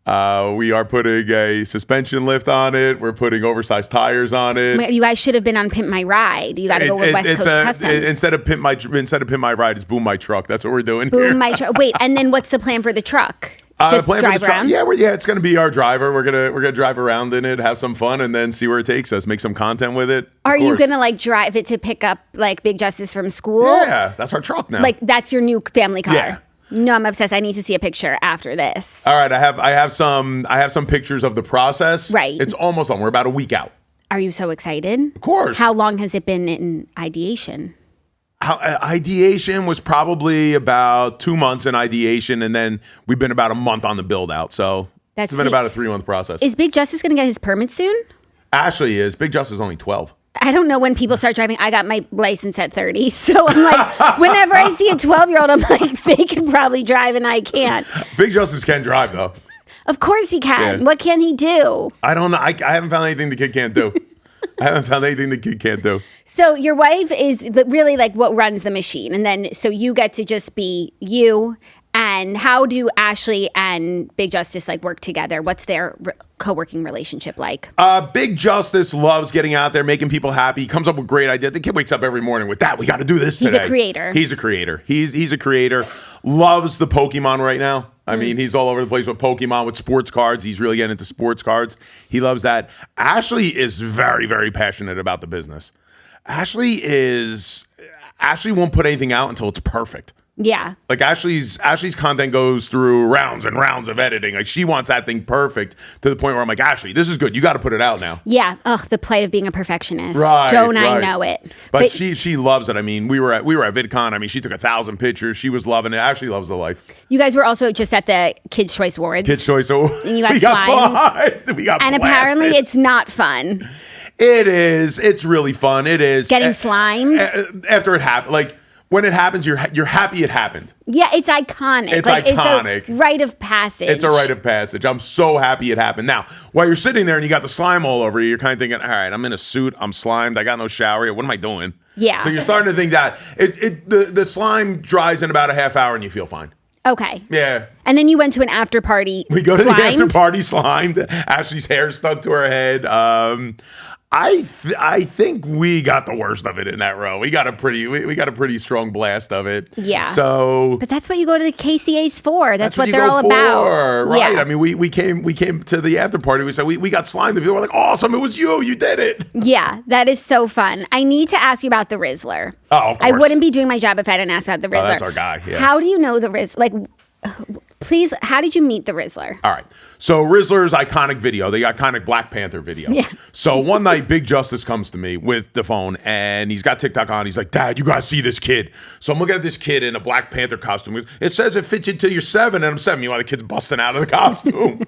We are putting a suspension lift on it. We're putting oversized tires on it. You guys should have been on Pimp My Ride. You got to go with West Coast Customs. Instead of Pimp My Ride, it's Boom My Truck. That's what we're doing here. Boom My Truck. Wait, and then what's the plan for the truck? Just drive around? Yeah, it's going to be our driver. We're gonna drive around in it, have some fun, and then see where it takes us. Make some content with it. Are you gonna drive it to pick up Big Justice from school? Yeah, that's our truck now. That's your new family car. Yeah. No, I'm obsessed. I need to see a picture after this. All right, I have some pictures of the process. Right. It's almost done. We're about a week out. Are you so excited? Of course. How long has it been in ideation? Ideation was probably about 2 months in ideation, and then we've been about a month on the build out. So it's been about a 3-month process. Is Big Justice going to get his permit soon? Ashley is. Big Justice is only 12. I don't know when people start driving. I got my license at 30. So I'm like, whenever I see a 12-year-old, I'm like, they can probably drive and I can't. Big Justice can drive, though. Of course he can. Yeah. What can he do? I don't know. I haven't found anything the kid can't do. So your wife is really what runs the machine. And then so you get to just be you. And how do Ashley and Big Justice work together? What's their co-working relationship like? Big Justice loves getting out there, making people happy. He comes up with great ideas. The kid wakes up every morning with that. We got to do this today. He's a creator. He's a creator. Loves the Pokemon right now. I mean, he's all over the place with Pokemon, with sports cards. He's really getting into sports cards. He loves that. Ashley is very, very passionate about the business. Ashley won't put anything out until it's perfect. Yeah. Ashley's content goes through rounds and rounds of editing. She wants that thing perfect to the point where I'm like, Ashley, this is good. You got to put it out now. Yeah. Ugh, the plight of being a perfectionist. Right. Don't I know it? But she loves it. I mean, we were at VidCon. I mean, she took 1,000 pictures. She was loving it. Ashley loves the life. You guys were also just at the Kids' Choice Awards. Kids' Choice Awards. And you got slimed. We got and blasted. Apparently it's not fun. It is. It's really fun. It is. Getting slimed? After it happened. When it happens, you're happy it happened. Yeah, it's iconic. It's iconic. It's a rite of passage. It's a rite of passage. I'm so happy it happened. Now, while you're sitting there and you got the slime all over you, you're kind of thinking, all right, I'm in a suit. I'm slimed. I got no shower yet. What am I doing? Yeah. So you're starting to think that the slime dries in about a half hour and you feel fine. Okay. Yeah. And then you went to an after party. We go to the after party slimed. Ashley's hair stuck to her head. I think we got the worst of it in that row. We got a pretty strong blast of it. Yeah. So, but that's what you go to the KCAs for. That's what you they're go all for, about. Right. Yeah. I mean, we came to the after party. We said we got slimed. And people were like, awesome, it was you. You did it. Yeah, that is so fun. I need to ask you about the Rizzler. Oh, of course. I wouldn't be doing my job if I didn't ask about the Rizzler. That's our guy. Yeah. How do you know the Rizzler? Please, how did you meet the Rizzler? All right. So Rizzler's iconic video, the iconic Black Panther video. Yeah. So one night, Big Justice comes to me with the phone, and he's got TikTok on. He's like, Dad, you got to see this kid. So I'm looking at this kid in a Black Panther costume. It says it fits you till you're 7, and I'm 7. Meanwhile, the kid's busting out of the costume.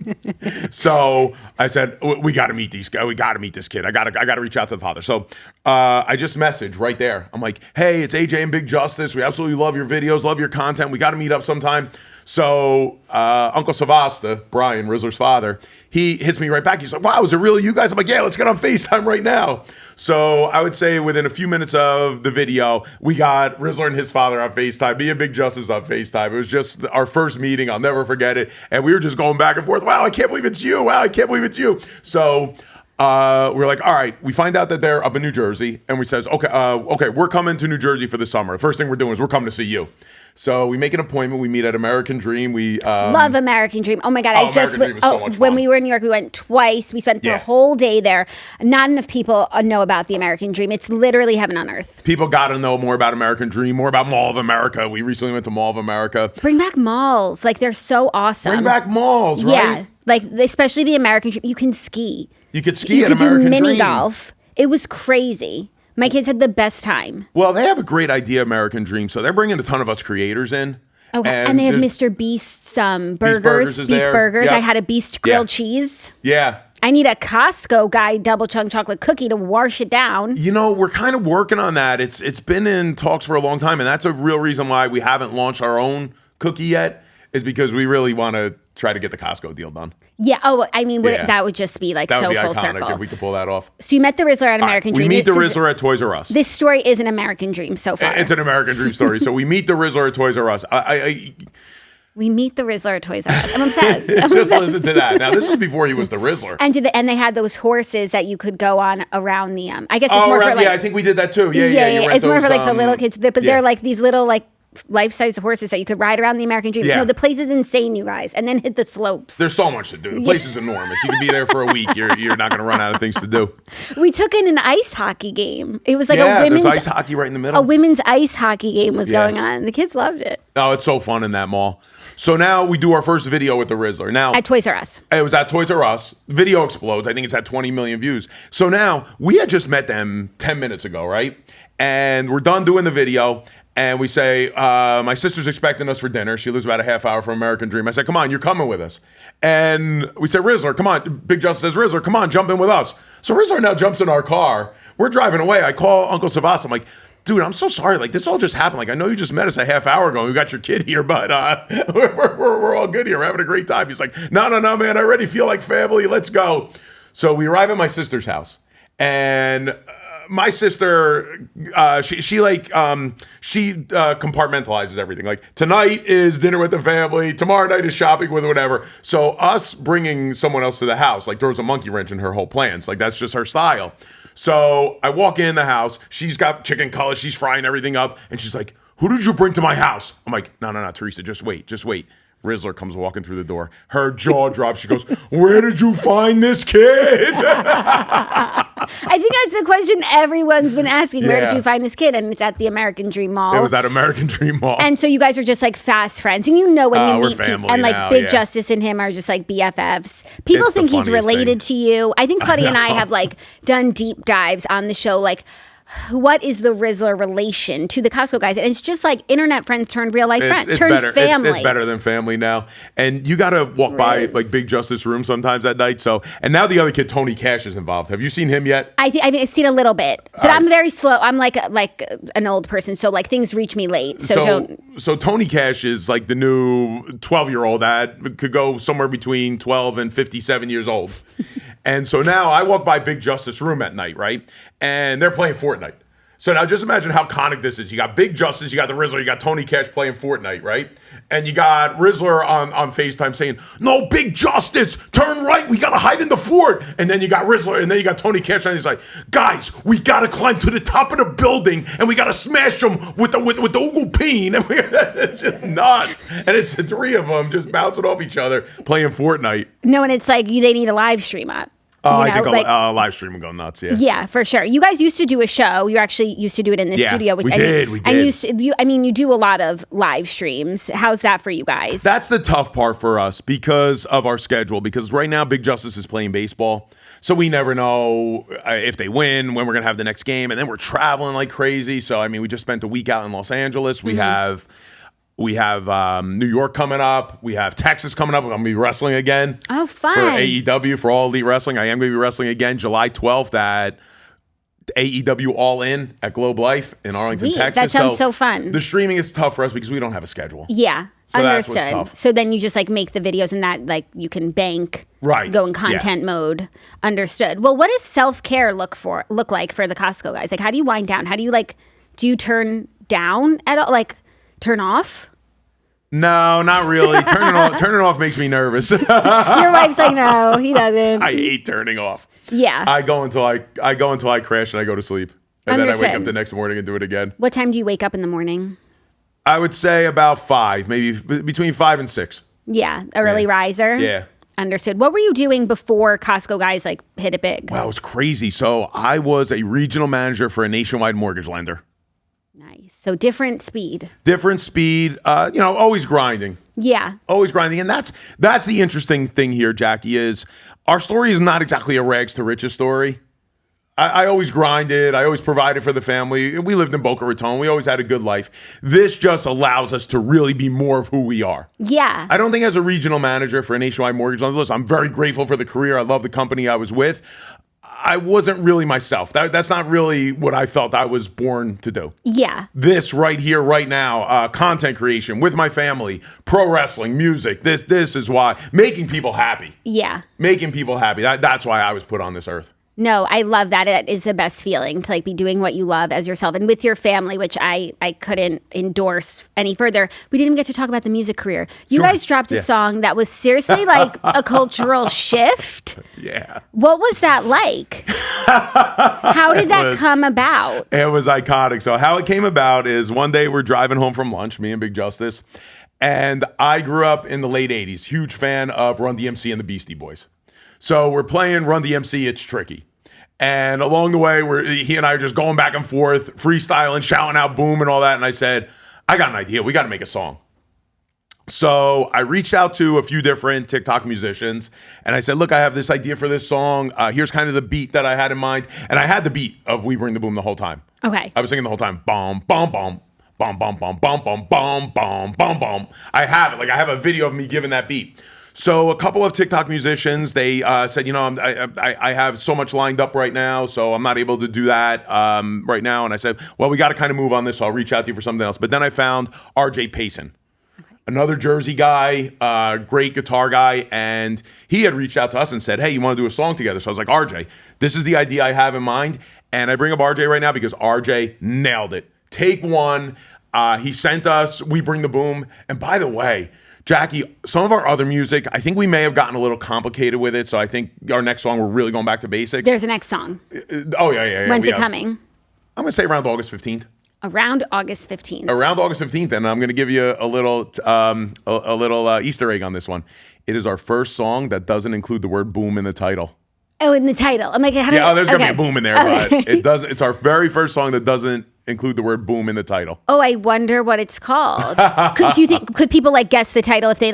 So I said, we got to meet these guys. We got to meet this kid. I got to reach out to the father. So I just messaged right there. I'm like, hey, it's AJ and Big Justice. We absolutely love your videos, love your content. We got to meet up sometime. So Uncle Savasta, Brian, Rizzler's father, he hits me right back. He's like, wow, is it really you guys? I'm like, yeah, let's get on FaceTime right now. So I would say within a few minutes of the video, we got Rizzler and his father on FaceTime, me and Big Justice on FaceTime. It was just our first meeting. I'll never forget it. And we were just going back and forth. Wow, I can't believe it's you. Wow, I can't believe it's you. So we're like, all right, we find out that they're up in New Jersey. And we says, okay, we're coming to New Jersey for the summer. The first thing we're doing is we're coming to see you. So we make an appointment. We meet at American Dream. We love American Dream. Oh my God! I just American Dream is so much when fun. we were in New York, we went twice. We spent the whole day there. Not enough people know about the American Dream. It's literally heaven on earth. People got to know more about American Dream, more about Mall of America. We recently went to Mall of America. Bring back malls. Like, they're so awesome. Bring back malls, right? Yeah, like especially the American Dream. You can ski. You could ski at You could American do mini Dream. golf. It was crazy. My kids had the best time. Well, they have a great idea, American Dream. So they're bringing a ton of us creators in. Okay, and they have Mr. Beast's burgers. Beast Beast there. burgers. Yep. I had a Beast grilled cheese. Yeah. I need a Costco guy double chunk chocolate cookie to wash it down. You know, we're kind of working on that. It's been in talks for a long time, and that's a real reason why we haven't launched our own cookie yet, is because we really want to try to get the Costco deal done. Yeah. Oh, I mean, Yeah. that would just be like That so would be full iconic circle. if we could pull that off. So you met the Rizzler at American Dream. We meet the This is- Rizzler at Toys R Us. This story is an American Dream so far. It's an American Dream story. So we meet the Rizzler at Toys R Us. We meet the Rizzler at Toys R Us. I'm obsessed. I'm Just obsessed. listen to that. Now, this was before he was the Rizzler. And they had those horses that you could go on around the I guess it's more right. for like I think we did that too. Yeah. You rent it's more for those, like the little kids, but yeah. they're like these little like life-size horses that you could ride around the American Dream. Yeah. No, the place is insane, you guys. And then hit the slopes. There's so much to do. The place is enormous. You could be there for a week. You're not going to run out of things to do. We took in an ice hockey game. It was like Yeah, a women's there's ice hockey right in the middle. a women's ice hockey game was Yeah. going on. The kids loved it. Oh, it's so fun in that mall. So now we do our first video with the Rizzler. Now At Toys R Us. it was at Toys R Us. Video explodes. I think it's at 20 million views. So now we had just met them 10 minutes ago, right? And we're done doing the video. And we say, my sister's expecting us for dinner. She lives about a half hour from American Dream. I said, come on, you're coming with us. And we said, Rizzler, come on. Big Justice says, Rizzler, come on, jump in with us. So Rizzler now jumps in our car. We're driving away. I call Uncle Savas. I'm like, dude, I'm so sorry. Like, this all just happened. Like, I know you just met us a half hour ago. We got your kid here, but we're all good here. We're having a great time. He's like, no, man. I already feel like family. Let's go. So we arrive at my sister's house. And my sister, she compartmentalizes everything. Like, tonight is dinner with the family. Tomorrow night is shopping with whatever. So us bringing someone else to the house, like, throws a monkey wrench in her whole plans. Like, that's just her style. So I walk in the house. She's got chicken cutlet. She's frying everything up. And she's like, who did you bring to my house? I'm like, no, Teresa, just wait. Rizzler comes walking through the door. Her jaw drops. She goes, where did you find this kid? I think that's the question everyone's been asking. Where did Yeah. you find this kid? And it's at the American Dream Mall. It was at American Dream Mall. And so you guys are just like fast friends. And you know when you we're meet people, family and like now, Big yeah. Justice and him are just like BFFs. People It's the think he's funniest related thing. to you. I think Claudia and I have like done deep dives on the show, like what is the Rizzler relation to the Costco guys? And it's just like internet friends turned real life friends, turned better. family. It's better than family now. And you got to walk by like Big Justice room sometimes at night. So, and now the other kid, Tony Cash, is involved. Have you seen him yet? I think I've seen a little bit, but I'm very slow. I'm like an old person, so like things reach me late. So don't. So Tony Cash is like the new 12-year-old that could go somewhere between 12 and 57 years old. And so now I walk by Big Justice room at night, right? And they're playing Fortnite. So now just imagine how iconic this is. You got Big Justice, you got the Rizzler, you got Tony Cash playing Fortnite, right? And you got Rizzler on FaceTime saying, no, Big Justice, turn right, we gotta hide in the fort. And then you got Rizzler, and then you got Tony Cash, and he's like, guys, we gotta climb to the top of the building, and we gotta smash them with the Oogle Peen. And it's just nuts. And it's the three of them just bouncing off each other, playing Fortnite. No, and it's like they need a live stream up. I think a live stream would go nuts. Yeah. Yeah, for sure. You guys used to do a show. You actually used to do it in the studio. We did. And you do a lot of live streams. How's that for you guys? That's the tough part for us because of our schedule. Because right now, Big Justice is playing baseball. So we never know if they win, when we're going to have the next game. And then we're traveling like crazy. So, I mean, we just spent a week out in Los Angeles. We have New York coming up. We have Texas coming up. We're going to be wrestling again. Oh, fun. For AEW, for All Elite Wrestling. I am going to be wrestling again July 12th at AEW All In at Globe Life in Arlington, Texas. That sounds so fun. The streaming is tough for us because we don't have a schedule. Yeah. So understood. that's what's tough. So then you just like make the videos and that like you can bank, right? Go in content mode. Understood. Well, what does self-care look like for the Costco guys? Like, how do you wind down? How do you do you turn down at all? Like, turn off? No, not really. Turning off makes me nervous. Your wife's like, no, he doesn't. I hate turning off. Yeah. I go until I crash and I go to sleep. And Understood. Then I wake up the next morning and do it again. What time do you wake up in the morning? I would say about 5, maybe between 5 and 6. Yeah, early riser. Yeah. Understood. What were you doing before Costco guys like hit it big? Wow, it was crazy. So I was a regional manager for a nationwide mortgage lender. Nice. So different speed. Always grinding. Yeah. Always grinding. And that's the interesting thing here, Jackie, is our story is not exactly a rags to riches story. I always grinded. I always provided for the family. We lived in Boca Raton. We always had a good life. This just allows us to really be more of who we are. Yeah. I don't think as a regional manager for a nationwide mortgage lender, listen, I'm very grateful for the career. I love the company I was with. I wasn't really myself. That's not really what I felt I was born to do. Yeah. This right here, right now, content creation with my family, pro wrestling, music. This is why. Making people happy. Yeah. Making people happy. That's why I was put on this earth. No, I love that. It is the best feeling to be doing what you love as yourself and with your family, which I couldn't endorse any further. We didn't even get to talk about the music career. You guys dropped a song that was seriously like a cultural shift. Yeah. What was that like? How did that come about? It was iconic. So how it came about is one day we're driving home from lunch, me and Big Justice, and I grew up in the late 80s. Huge fan of Run DMC and the Beastie Boys. So we're playing Run DMC, It's Tricky. And along the way, he and I are just going back and forth, freestyling, shouting out boom and all that. And I said, I got an idea. We got to make a song. So I reached out to a few different TikTok musicians. And I said, look, I have this idea for this song. Here's kind of the beat that I had in mind. And I had the beat of We Bring the Boom the whole time. Okay. I was singing the whole time. Bum, bum, bum. Bum, bum, bum, bum, bum, bum, bum, bum, bum. I have it. I have a video of me giving that beat. So a couple of TikTok musicians, they said, I have so much lined up right now, so I'm not able to do that right now. And I said, well, we got to kind of move on this, so I'll reach out to you for something else. But then I found RJ Payson, another Jersey guy, great guitar guy, and he had reached out to us and said, hey, you want to do a song together? So I was like, RJ, this is the idea I have in mind. And I bring up RJ right now because RJ nailed it. Take one. He sent us We Bring the Boom. And by the way, Jackie, some of our other music, I think we may have gotten a little complicated with it. So I think our next song, we're really going back to basics. There's a next song. Oh, yeah. When's it coming? I'm going to say around August 15th. Around August 15th. Around August 15th. And I'm going to give you a little Easter egg on this one. It is our first song that doesn't include the word boom in the title. Oh, in the title. I'm like, there's going to be a boom in there, but it doesn't. It's our very first song that doesn't include the word boom in the title. Oh, I wonder what it's called. Could people guess the title if they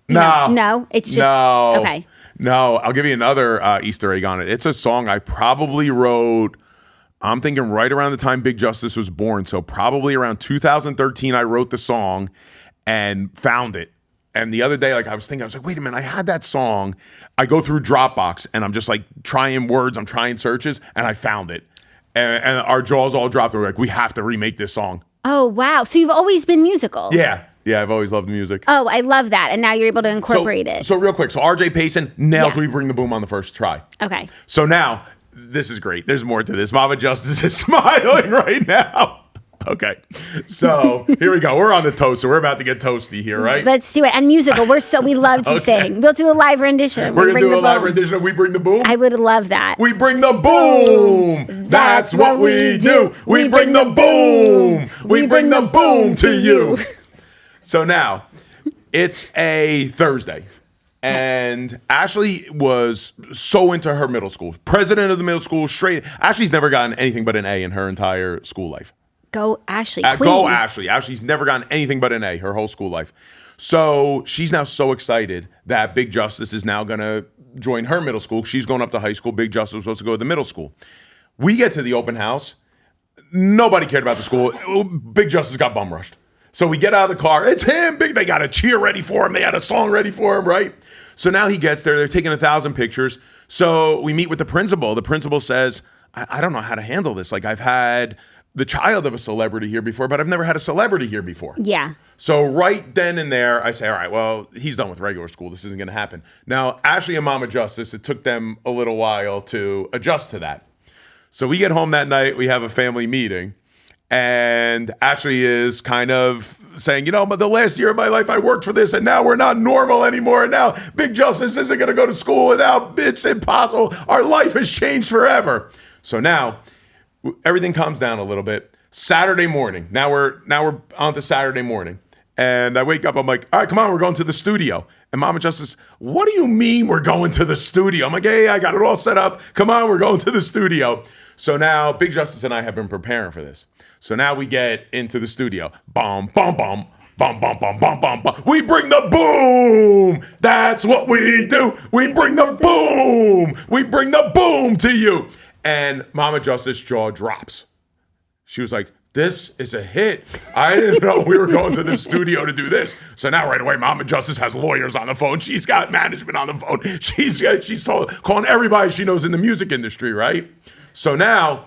No. No, it's just okay. No, I'll give you another Easter egg on it. It's a song I probably wrote. I'm thinking right around the time Big Justice was born. So probably around 2013, I wrote the song and found it. And the other day, I was like, wait a minute, I had that song. I go through Dropbox and I'm just trying words, I'm trying searches, and I found it. And our jaws all dropped. We're like, we have to remake this song. Oh, wow. So you've always been musical. Yeah, I've always loved music. Oh, I love that. And now you're able to incorporate it. So real quick, RJ Payson nails We Bring the Boom on the first try. Okay. So now, this is great. There's more to this. Mama Justice is smiling right now. Okay, so here we go. We're on the toast, so we're about to get toasty here, right? Let's do it. And musical, we love to sing. We'll do a live rendition. We're going to do a live rendition of We Bring the Boom? I would love that. We bring the boom. That's what we do. We bring the boom. We bring the boom to you. So now, it's a Thursday. And Ashley was so into her middle school. President of the middle school, straight. Ashley's never gotten anything but an A in her entire school life. Go Ashley. Go Ashley. Ashley's never gotten anything but an A her whole school life. So she's now so excited that Big Justice is now going to join her middle school. She's going up to high school. Big Justice was supposed to go to the middle school. We get to the open house. Nobody cared about the school. Big Justice got bum rushed. So we get out of the car. It's him. Big. They got a cheer ready for him. They had a song ready for him, right? So now he gets there. They're taking 1,000 pictures. So we meet with the principal. The principal says, I don't know how to handle this. Like, I've had the child of a celebrity here before, but I've never had a celebrity here before. Yeah. So right then and there, I say, all right, well, he's done with regular school. This isn't going to happen. Now, Ashley and Mama Justice, it took them a little while to adjust to that. So we get home that night. We have a family meeting. And Ashley is kind of saying, but the last year of my life I worked for this, and now we're not normal anymore. And now Big Justice isn't going to go to school, and now it's impossible. Our life has changed forever. So now everything calms down a little bit. Saturday morning. Now we're on to Saturday morning. And I wake up, I'm like, all right, come on, we're going to the studio. And Mama Justice, what do you mean we're going to the studio? I'm like, hey, I got it all set up. Come on, we're going to the studio. So now Big Justice and I have been preparing for this. So now we get into the studio. Bum, bum, bum. Bum, bum, bum, bum, bum, bum. We bring the boom. That's what we do. We bring the boom. We bring the boom to you. And Mama Justice's jaw drops. She was like, this is a hit. I didn't know we were going to the studio to do this. So now right away, Mama Justice has lawyers on the phone. She's got management on the phone. She's calling everybody she knows in the music industry, right? So now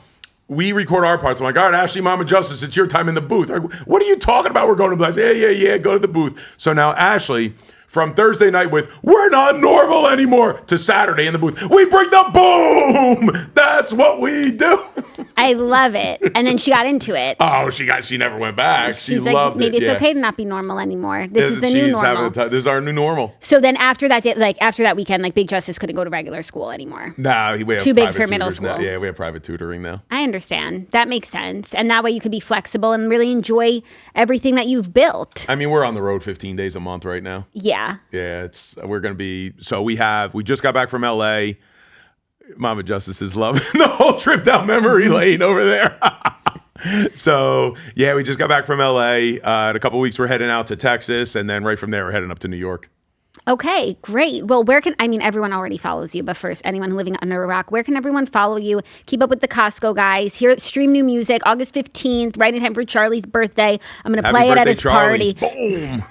we record our parts. I'm like, all right, Ashley, Mama Justice, it's your time in the booth. Like, what are you talking about? We're going to the booth. Yeah, go to the booth. So now Ashley, from Thursday night with, we're not normal anymore, to Saturday in the booth, we bring the boom. That's what we do. I love it. And then she got into it. Oh, she never went back. She's she loved maybe it. it's okay to not be normal anymore. This is the new normal. This is our new normal. So then after that day, after that weekend, Big Justice couldn't go to regular school anymore. Nah, we have too big for middle school. Now. Yeah, we have private tutoring now. I understand. That makes sense. And that way you could be flexible and really enjoy everything that you've built. I mean, we're on the road 15 days a month right now. Yeah. Yeah, we're going to be, so we just got back from LA. Mama Justice is loving the whole trip down memory lane over there. So, yeah, we just got back from LA. In a couple of weeks, we're heading out to Texas. And then right from there, we're heading up to New York. Okay, great. Well, everyone already follows you, but first, anyone living under a rock, where can everyone follow you? Keep up with the Costco guys. Stream new music, August 15th, right in time for Charlie's birthday. I'm going to play it at his Charlie. party. Boom.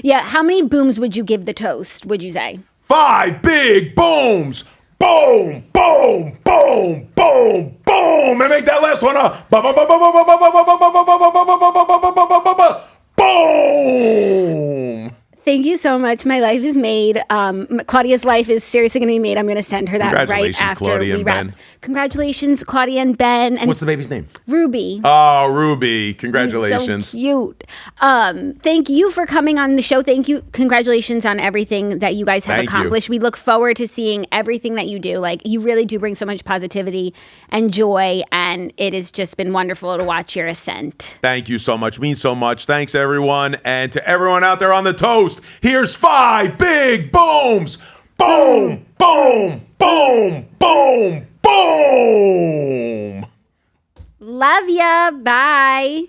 Yeah, how many booms would you give the toast, would you say? 5 big booms. Boom, boom, boom, boom, boom. And make that last one up. Boom. Thank you so much. My life is made. Claudia's life is seriously going to be made. I'm going to send her that right after Claudia we wrap. Ben. Congratulations, Claudia and Ben. And what's the baby's name? Ruby. Oh, Ruby. Congratulations. He's so cute. Thank you for coming on the show. Thank you. Congratulations on everything that you guys have accomplished. We look forward to seeing everything that you do. You really do bring so much positivity and joy, and it has just been wonderful to watch your ascent. Thank you so much. Means so much. Thanks, everyone. And to everyone out there on the toast, here's 5 big booms. Boom, boom, boom, boom, boom. Love ya. Bye.